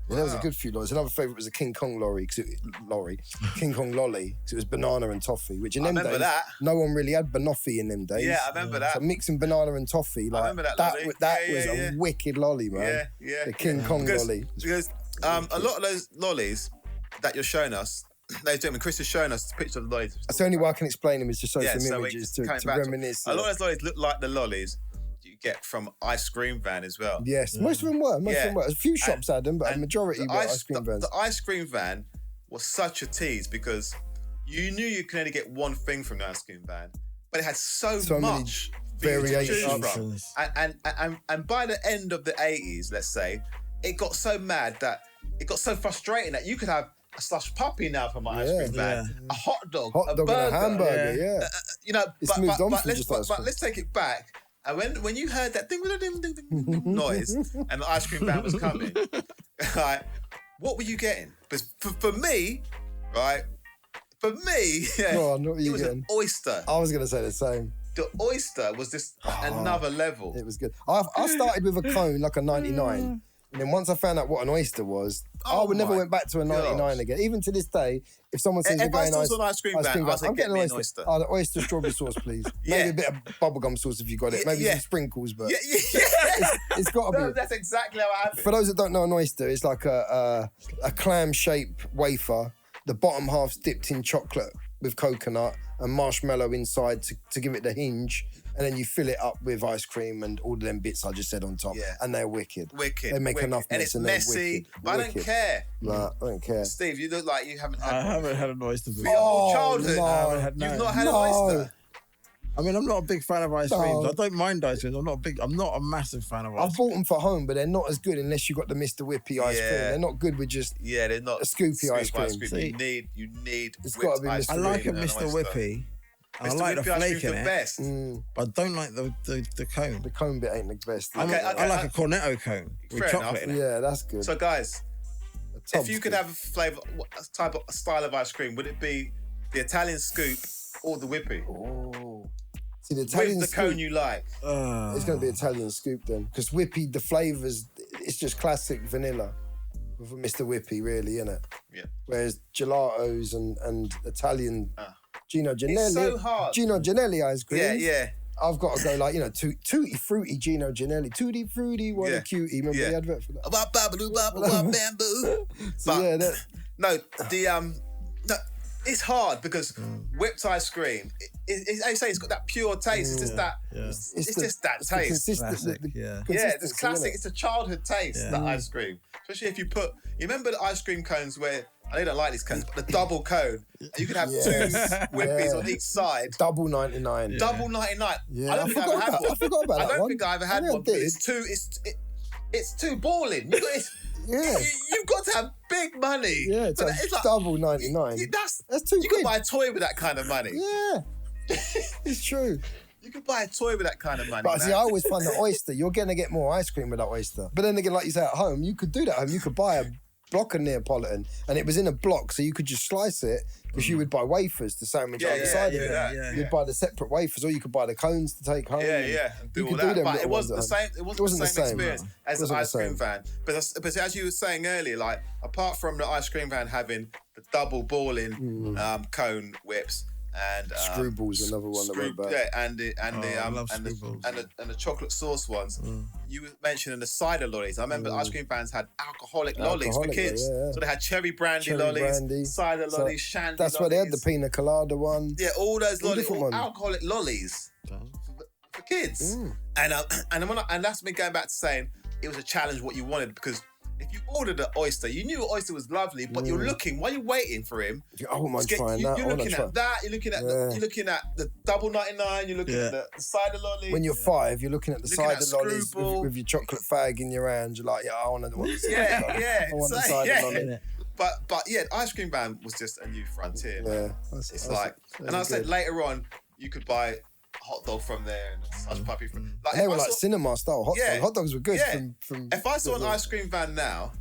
Yeah, there was a good few lollies. Another favourite was a King Kong lolly, King Kong lolly, because it was banana and toffee, which in them days, no one really had banoffee in them days. Yeah, I remember that. So mixing banana and toffee, like, that was a wicked lolly, man. Yeah. The King Kong lolly. Because a lot of those lollies that you're showing us, ladies and gentlemen, Chris is showing us the picture of the lollies. That's the only way I can explain them is to show some images to reminisce. A lot of those lollies look like the lollies you get from ice cream van as well. Yes, most of them were. A few shops had them, but a majority were ice cream vans. The ice cream van was such a tease because you knew you could only get one thing from the ice cream van, but it had so much variations. And by the end of the 80s, let's say, it got so mad that it got so frustrating that you could have a slush puppy now from my ice cream van, a hot dog, a burger, and a hamburger, you know, but let's take it back. And when you heard that ding ding ding ding noise and the ice cream van was coming, right, what were you getting? Because for me, right, it was an oyster. I was going to say the same. The oyster was just another level. It was good. I started with a cone, like a 99. And then once I found out what an oyster was, I would never went back to a 99 again. Even to this day, if someone says if I saw an ice cream van, I'm getting an oyster. The oyster strawberry sauce, please. Maybe a bit of bubblegum sauce if you got it. Maybe some sprinkles, but it's got to be. That's exactly how I have it. For those that don't know an oyster, it's like a clam-shaped wafer. The bottom half's dipped in chocolate with coconut and marshmallow inside to give it the hinge. And then you fill it up with ice cream and all of them bits I just said on top. Yeah. And they're wicked. Wicked. They make enough and mess it's messy, but I don't care. Nah, I don't care. Steve, you look like you haven't had I haven't had an oyster for your whole childhood. No. You've not had an oyster. I mean, I'm not a big fan of ice creams. I don't mind ice creams. I'm not a massive fan of ice creams. I bought them for home, but they're not as good unless you got the Mr. Whippy ice cream. They're not good with just they're not a scoopy ice cream. See, you need it's got to be ice Mr. I like a Whippy. Mr. Whippy. I Mr. like the Whippy ice flake cream's in the it, best. but I don't like the cone. The cone bit ain't the best. I like a cornetto cone with chocolate in it. Yeah, that's good. So guys, if you could have a flavour, a style of ice cream, would it be the Italian scoop or the Whippy? Oh. See, the Italian with the cone you like. It's going to be Italian scoop then. Because Whippy, the flavours, it's just classic vanilla with a Mr. Whippy, really, isn't it? Yeah. Whereas gelatos and Italian Gino Ginelli. It's so hard. Gino Ginelli ice cream. Yeah. I've got to go Tutti Frutti Gino Ginelli. Tutti Frutti, what a cutie. Remember the advert for that? Bamboo. So No, it's hard because whipped ice cream, I say it's got that pure taste. It's just that, it's just that taste. It's classic. It's a childhood taste, that ice cream. Especially if you remember the ice cream cones where, I don't like these cones, but the double cone, you could have two Whippies on each side. Double 99. Double 99. Yeah. I don't think I ever had one. I forgot about that one. I don't think I ever had one. It's too balling. You've got to have big money. Yeah, it's like double 99. That's too You big. can buy a toy with that kind of money. Yeah, it's true. You can buy a toy with that kind of money. But see, I always find the oyster, you're going to get more ice cream with that oyster. But then again, like you say, at home, you could do that at home. You could buy a block of Neapolitan and it was in a block, so you could just slice it because you would buy wafers to sandwich out the side of it. You'd buy the separate wafers or you could buy the cones to take home. Do all that. But it wasn't the same. It wasn't the same experience as the ice cream van. But as you were saying earlier, like apart from the ice cream van having the double balling cone whips and Screwballs, another one that went back. And the chocolate sauce ones. You were mentioning the cider lollies. I remember ice cream vans had alcoholic lollies for kids. So they had cherry brandy lollies, cider lollies, shandy. That's why they had the pina colada one. Yeah, all those lollies, alcoholic lollies for kids. And that's me going back to saying it was a challenge what you wanted, because if you ordered an oyster, you knew an oyster was lovely, but you're looking, while you're waiting for him, I wouldn't mind trying that. You're looking at that, you're looking at the double 99, you're looking at the cider lolly. When you're 5, you're looking at the cider lollies with your chocolate fag in your hand. You're like, I want the cider lolly. I want the cider lolly. But ice cream van was just a new frontier. Yeah. I said later on, you could buy hot dog from there and such puppy from. Like, they were like cinema style hot dogs. Hot dogs were good. From if I saw an ice cream van now,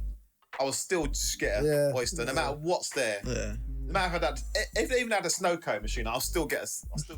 I would still just get an oyster, no matter what's there. Yeah. No matter if they even had a snow-cone machine, I'll still get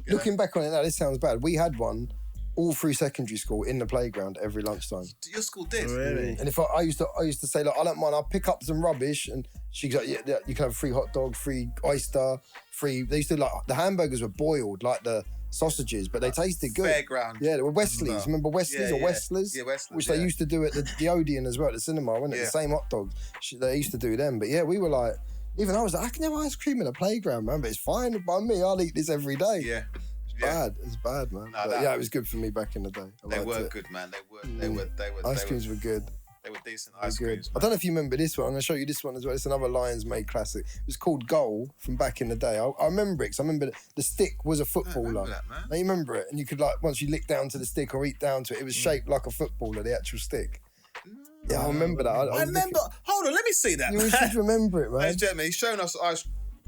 Looking back on it now, this sounds bad. We had one all through secondary school in the playground every lunchtime. Your school did? Really? And if I used to say, like, I don't mind, I'll pick up some rubbish, and she's like, yeah, you can have a free hot dog, free oyster, free. They used to the hamburgers were boiled like the sausages, but they tasted good. Fairground. Yeah, they were Wesley's. Remember Wesley's or Westlers? Yeah, Westlers. Which they used to do at the Odeon as well, at the cinema, wasn't it? The same hot dogs. They used to do them. But yeah, we were like, even I was like, I can have ice cream in a playground, man, but it's fine by me. I'll eat this every day. Yeah. bad. It was bad, man. No, but yeah, it was good for me back in the day. They were good, man. They were. Ice creams were good. They were decent ice creams. I don't know if you remember this one. I'm going to show you this one as well. It's another Lions Made classic. It was called Goal from back in the day. I remember it because I remember the stick was a footballer. I remember that, man. Now, you remember it? And you could, like, once you lick down to the stick or eat down to it, it was shaped like a footballer, the actual stick. Yeah, I remember that. I remember. Hold on, let me see that. You should remember it, man. Ladies and gentlemen, he's showing us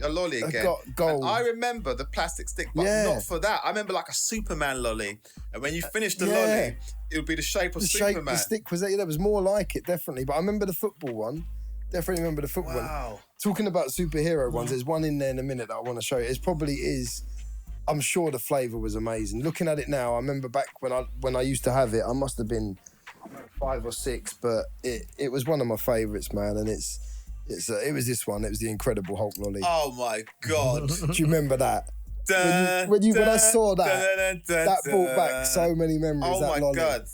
a lolly again. Gold. I remember the plastic stick, but not for that. I remember like a Superman lolly. And when you finished the lolly, it would be the shape of Superman. The stick was there. There was more like it, definitely. But I remember the football one. Definitely remember the football one. Talking about superhero ones, there's one in there in a minute that I want to show you. It probably is. I'm sure the flavour was amazing. Looking at it now, I remember back when I used to have it. I must have been 5 or 6, but it was one of my favourites, man. And it was this one. It was the Incredible Hulk lolly. Oh my God! Do you remember that? When I saw that, that brought back so many memories. Oh my God!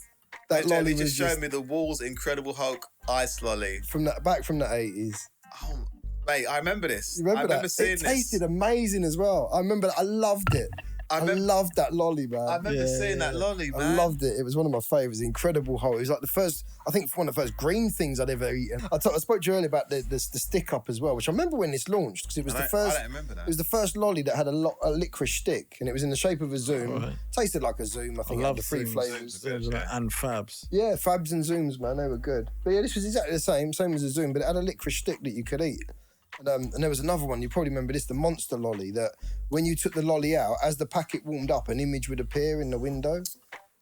That lolly just showed me the Walls Incredible Hulk ice lolly from the 80s. Oh, mate, I remember this. I remember seeing this. It tasted amazing as well. I remember that. I loved it. I loved that lolly, man. I remember seeing that lolly, man. I loved it. It was one of my favourites. Incredible Hulk. It was like I think one of the first green things I'd ever eaten. I spoke to you earlier about the stick up as well, which I remember when this launched because it was the first. I don't remember that. It was the first lolly that had a licorice stick, and it was in the shape of a Zoom. Right. Tasted like a Zoom. I think it had the 3 flavours. And Fabs. Yeah, Fabs and Zooms, man. They were good. But yeah, this was exactly the same as a Zoom, but it had a licorice stick that you could eat. And there was another one, you probably remember this, the Monster Lolly, that when you took the lolly out, as the packet warmed up, an image would appear in the window.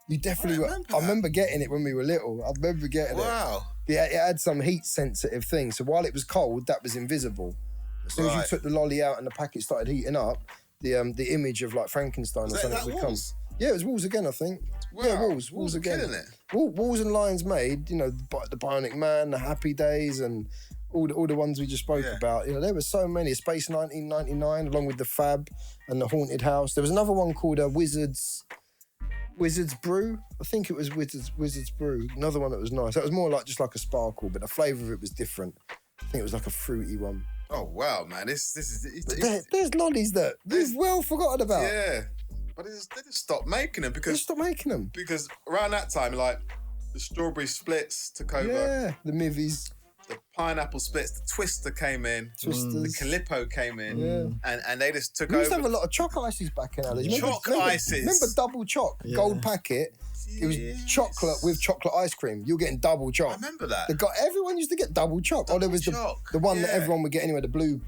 You definitely I remember getting it when we were little. I remember getting it. Wow. Yeah, it had some heat-sensitive thing. So while it was cold, that was invisible. As soon as you took the lolly out and the packet started heating up, the image of like Frankenstein or something would come. Yeah, it was Walls again, I think. Wow. Yeah, Walls again. Killing it. Walls and Lions Made, the Bionic Man, the Happy Days, and all the ones we just spoke about. There were so many. Space 1999, along with the Fab and the Haunted House. There was another one called Wizard's Brew. I think it was Wizard's Brew. Another one that was nice. That was more like just like a sparkle, but the flavour of it was different. I think it was like a fruity one. Oh wow, man! This is. There's lollies that we've well forgotten about. Yeah, but they just stopped making them because around that time, like the strawberry splits took over. Yeah, the Mivies. The pineapple splits, the Twister came in, the Calippo came in, and they just took over. We used to have a lot of choc ices back in our days. Ices. Remember double choc, gold packet? It was chocolate with chocolate ice cream. You were getting double choc. I remember that. Everyone used to get double choc. There was the one that everyone would get anyway, the blue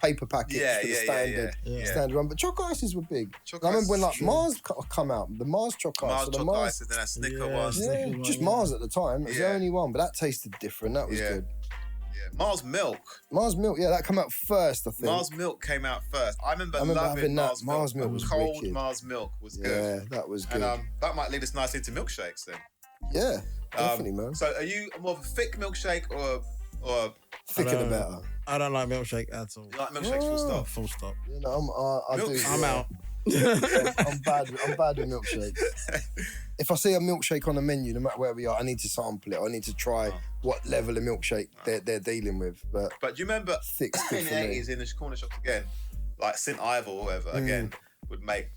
paper packets, the standard one. But choc ices were big. I remember when like Mars come out, the Mars choc ice. Mars choc ices, then that Snicker one. Yeah, just Mars at the time. It was the only one, but that tasted different. That was good. Mars Milk, that came out first, I think. Mars Milk came out first. I remember loving Mars Milk. Mars Milk was cold wicked. Mars Milk was good. Yeah, that was good. And that might lead us nicely into milkshakes then. Yeah, definitely, man. So are you more of a thick milkshake or thicker the better? I don't like milkshake at all. You like milkshakes full stop? I'm out. I'm bad with milkshakes. If I see a milkshake on the menu, no matter where we are, I need to sample it. I need to try what level of milkshake they're dealing with. But do you remember thick's good in the for me. 80s in the corner shops again, like St. Ivor or whatever, again, would make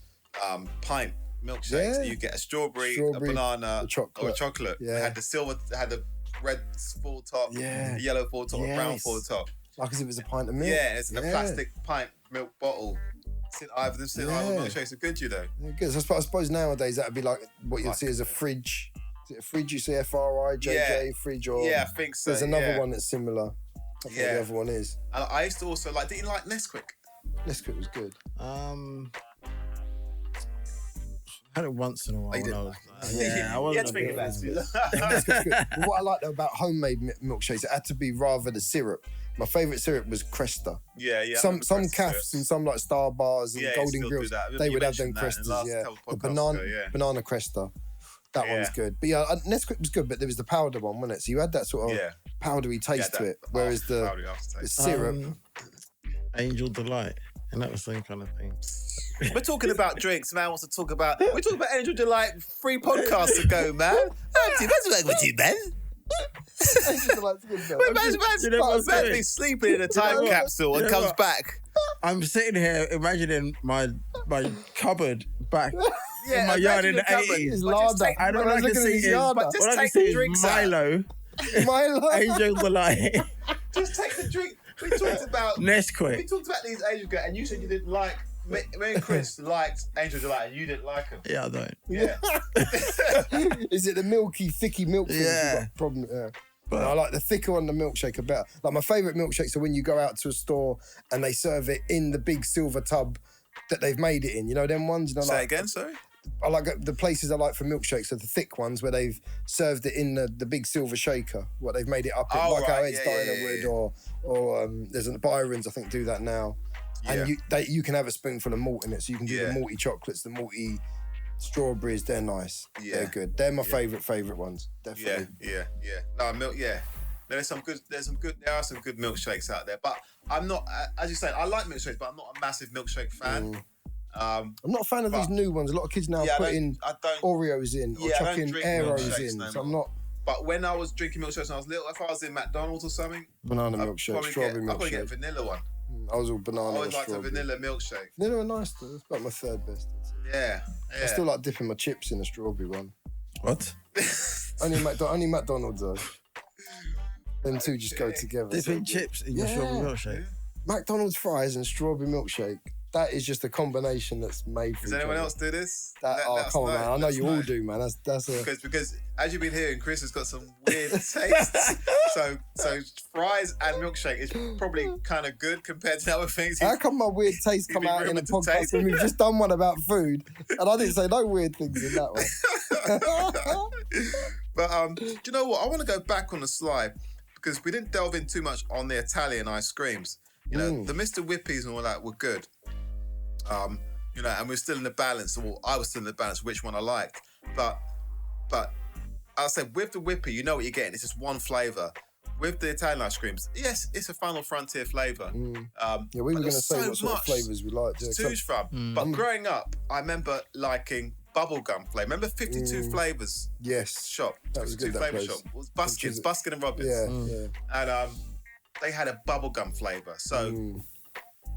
pint milkshakes. Yeah. You get a strawberry, a banana, or a chocolate. Yeah. It had the silver, it had the red full top, the yellow full top, brown full top. Like as if it was a pint of milk. Yeah, it's in a plastic pint milk bottle. St. Ivor milkshakes are good, you know. They're good. So I suppose nowadays that would be like what you'd see as a fridge. Is it a fridge? You see FRIJJ fridge or? Yeah, I think so. There's another one that's similar. I think the other one is. And I used to also like. Didn't you like Nesquik? Nesquik was good. I had it once in a while. When I was I wasn't. You had to think about it. What I liked about homemade milkshakes, it had to be rather the syrup. My favourite syrup was Cresta. Yeah. Some Cafs and some like Star Bars and Golden Grills, they would have them Crestas. The banana Cresta. That one's good. But yeah, Nesquik was good, but there was the powder one, wasn't it? So you had that sort of powdery taste to it, whereas the syrup. Angel Delight. And that was the same kind of thing. We're talking about drinks, man. Wants to talk about. We talked about Angel Delight 3 podcasts ago, man. What's wrong with you, man? Angel Delight's good though. Man's be sleeping in a time capsule and comes back. I'm sitting here imagining my cupboard back in my yard in the 80s. I don't like to see is Milo. Angel Delight. Just take the drink. We talked about Nesquik. We talked about these ages ago, and you said you didn't like. Me and Chris liked Angel Delight, and you didn't like them. Yeah, I don't. Yeah. Is it the thicky milk thing? Yeah. Problem. Yeah. But I like the thicker one, the milkshake better. Like my favourite milkshakes are when you go out to a store and they serve it in the big silver tub that they've made it in. You know them ones. You know, Say again, sorry. I like the places I like for milkshakes are the thick ones where they've served it in the big silver shaker. What they've made it up in, like how Ed's Diner would, or there's Byron's I think do that now. And you can have a spoonful of malt in it, so you can do the malty chocolates, the malty strawberries. They're nice. Yeah. They're good. They're my favourite ones. Definitely. Yeah. No, milk. Yeah. There are some good milkshakes out there, but I'm not. As you say, I like milkshakes, but I'm not a massive milkshake fan. I'm not a fan of these new ones. A lot of kids now putting Oreos in or chucking Aeros in. No, so I'm not. But when I was drinking milkshakes when I was little, if I was in McDonald's or something, banana milkshake, strawberry milkshake. I'd probably get a vanilla one. I was all banana. I always liked a vanilla milkshake. Vanilla are nice though. It's about my third best. Yeah. I still like dipping my chips in a strawberry one. What? only McDonald's though. Them two just go together. Dipping chips in your strawberry milkshake. McDonald's fries and strawberry milkshake. That is just a combination that's made for. Does anyone else do this? Come on, man! I know you all do, man. That's because as you've been hearing, Chris has got some weird tastes. so fries and milkshake is probably kind of good compared to other things. How come my weird taste come out in a podcast when we've just done one about food and I didn't say no weird things in that one? But do you know what? I want to go back on the slide because we didn't delve in too much on the Italian ice creams. You know, the Mr. Whippies and all that were good. You know, and we're still in the balance, or I was still in the balance, which one I liked. But I said with the Whippy, you know what you're getting. It's just one flavour. With the Italian ice creams, yes, it's a final frontier flavour. We were going to say what sort of flavours we liked. To choose from. But growing up, I remember liking bubblegum flavour. Remember 52 flavours? Yes. Shop. That was good, that flavour place. shop. It was Buskin and Robbins. Yeah. And they had a bubblegum flavour. So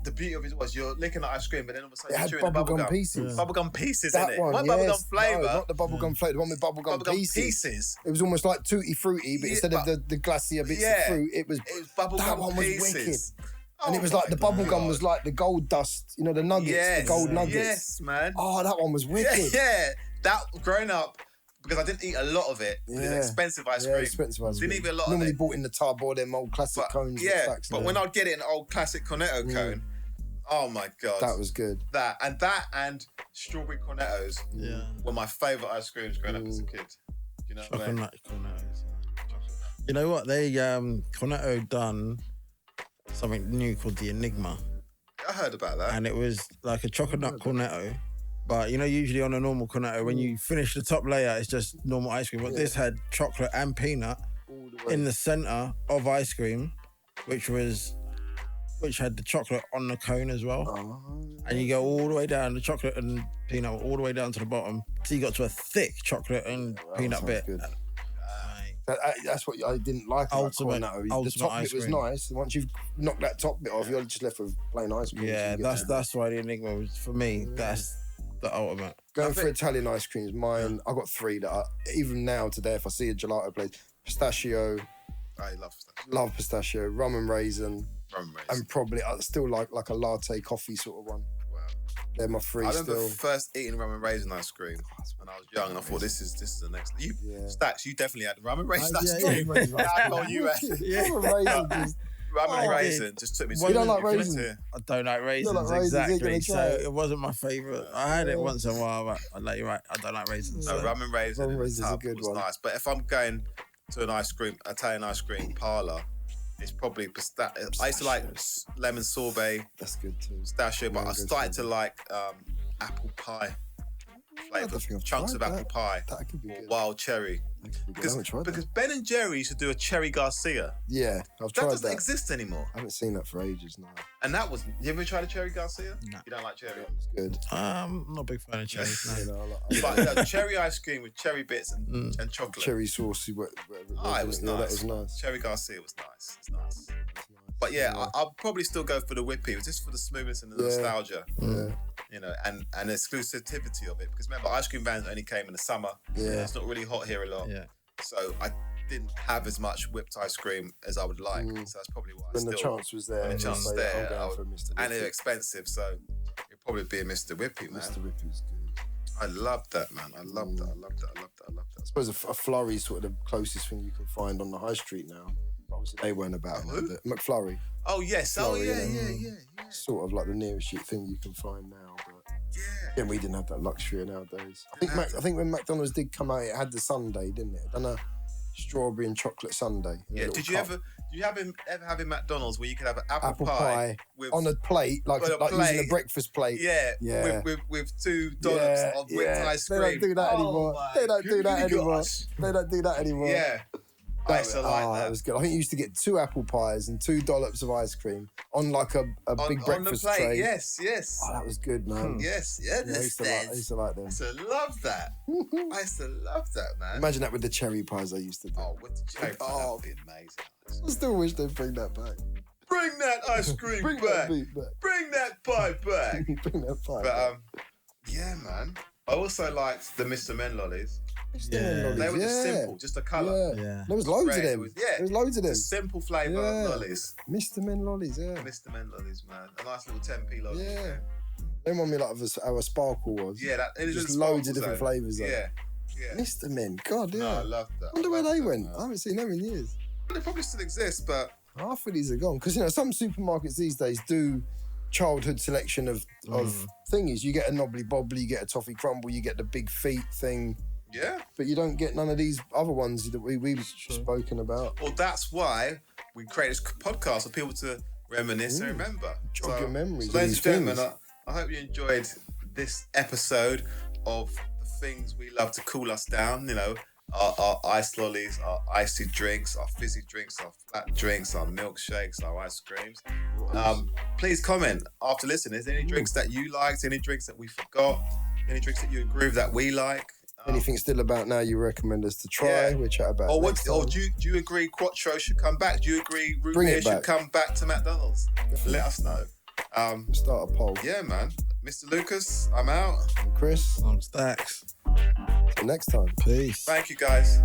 the beauty of it was you're licking the ice cream, but then all of a sudden you're chewing the bubblegum pieces. Bubblegum pieces, that innit? one, What yes. bubblegum flavour? No, not the bubblegum flavour, the one with bubblegum pieces. It was almost like Tutti Frutti, but instead of the glacier bits of fruit, it was bubblegum that one was pieces. wicked. And it was like the bubblegum was like the gold dust, you know, the nuggets, the gold nuggets. Yes, man. Oh, that one was wicked. Yeah. That, growing up, because I didn't eat a lot of it, because it's expensive ice cream. Expensive ice cream. Didn't eat a lot Normally of it. bought in the tub or them old classic cones. Yeah, but when I'd get it in an old classic Cornetto cone, oh my God. That was good. That and strawberry Cornettos were my favourite ice creams growing up as a kid. You know what I mean? Cornettos. You know what? They Cornetto done something new called the Enigma. I heard about that. And it was like a chocolate nut Cornetto. But you know, usually on a normal Cornetto, when you finish the top layer, it's just normal ice cream. But this had chocolate and peanut in the centre of ice cream, which had the chocolate on the cone as well. And you go all the way down, the chocolate and peanut all the way down to the bottom. So you got to a thick chocolate and peanut bit. Good. That's what I didn't like about Cornetto. The top bit was nice. Once you've knocked that top bit off, you're just left with plain ice cream. Yeah, that's why the Enigma was, for me, that's the ultimate. Going for Italian ice creams, mine, I've got three that even now today, if I see a gelato place, pistachio. I love pistachio. Love pistachio, rum and raisin. And probably I still like a latte coffee sort of one. Wow. They're my three. I remember first eating rum and raisin ice cream when I was young, and I thought this is the next. Stacks, you definitely had rum and raisin ice cream. Rum and raisin just took me to. You don't like raisins? I don't like raisins, exactly. So it wasn't my favourite. I had it once in a while, but you're right, I don't like raisins. No, rum and raisin is a good one. Nice, but if I'm going to an Italian ice cream parlour, it's probably pistachio. I used to like lemon sorbet. That's good too. Pistachio, but I started to like apple pie flavour. Chunks of apple pie. That could be good. Wild cherry. Because Ben and Jerry used to do a Cherry Garcia. Yeah, I've tried that. That doesn't exist anymore. I haven't seen that for ages now. And that was... You ever tried a Cherry Garcia? No. You don't like cherry? That was good. I'm not a big fan of cherries. No. But cherry ice cream with cherry bits and chocolate. Cherry saucy, whatever it was nice. That was nice. Cherry Garcia was nice. It's nice. But yeah, I'll probably still go for the whippy, just for the smoothness and the nostalgia. Yeah. You know, and the exclusivity of it. Because remember, ice cream vans only came in the summer. Yeah. It's not really hot here a lot. Yeah. So I didn't have as much whipped ice cream as I would like. So that's probably why. When the chance was there. When the chance was there. And they're expensive, so it'd probably be a Mr. Whippy, man. Mr. Whippy was good. I loved that, man. I loved that. I suppose a flurry is sort of the closest thing you can find on the high street now. Obviously, they weren't about it. McFlurry. Oh, yes. Flurry, Yeah. Sort of like the nearest shit thing you can find now. But yeah, we didn't have that luxury nowadays. I think when McDonald's did come out, it had the sundae, didn't it? Done a strawberry and chocolate sundae. Yeah. Did you ever have in McDonald's where you could have an apple pie with, on a plate, like using a breakfast plate? Yeah. With 2 dollops of whipped ice cream. They don't do that anymore. They don't do that anymore. Yeah. I used to like that. That was good. I think you used to get 2 apple pies and 2 dollops of ice cream on like a big breakfast on the plate. tray. Yes. Oh, that was good, man. Yes. I used to like them. I used to love that. Man. Imagine that with the cherry pies I used to do. Oh, with the cherry pies, that would be amazing. I still wish they'd bring that back. Bring that ice cream Bring back. that beat back. Bring that pie back. Bring that pie back. Yeah, man. I also liked the Mr. Men lollies. They were just simple, just a colour. Yeah. There was loads of them. There was loads of them. Just simple flavour lollies. Mr. Men lollies, Mr. Men lollies, man. A nice little 10p lolly. Yeah. They remind me like of how a sparkle was. Yeah, it is just loads of different flavours. Yeah. Mr. Men, God, yeah. No, I love that. I wonder where they went. I haven't seen them in years. They probably still exist, but half of these are gone. Because, some supermarkets these days do childhood selection of thingies. You get a knobbly bobbly, you get a toffee crumble, you get the big feet thing. Yeah. But you don't get none of these other ones that we've spoken about. Well, that's why we created this podcast for people to reminisce and remember. Jog your memories. So ladies and gentlemen, I hope you enjoyed this episode of the things we love to cool us down. Our ice lollies, our icy drinks, our fizzy drinks, our flat drinks, our milkshakes, our ice creams. Please comment after listening. Is there any drinks that you liked? Any drinks that we forgot? Any drinks that you agree with that we like? Anything still about now you recommend us to try? We'll chat about it. Or do you agree Quattro should come back? Do you agree root beer should come back to McDonald's? Definitely. Let us know. Start a poll. Yeah, man. Mr. Lucas, I'm out. I'm Chris. I'm Stacks. Till next time. Peace. Thank you, guys.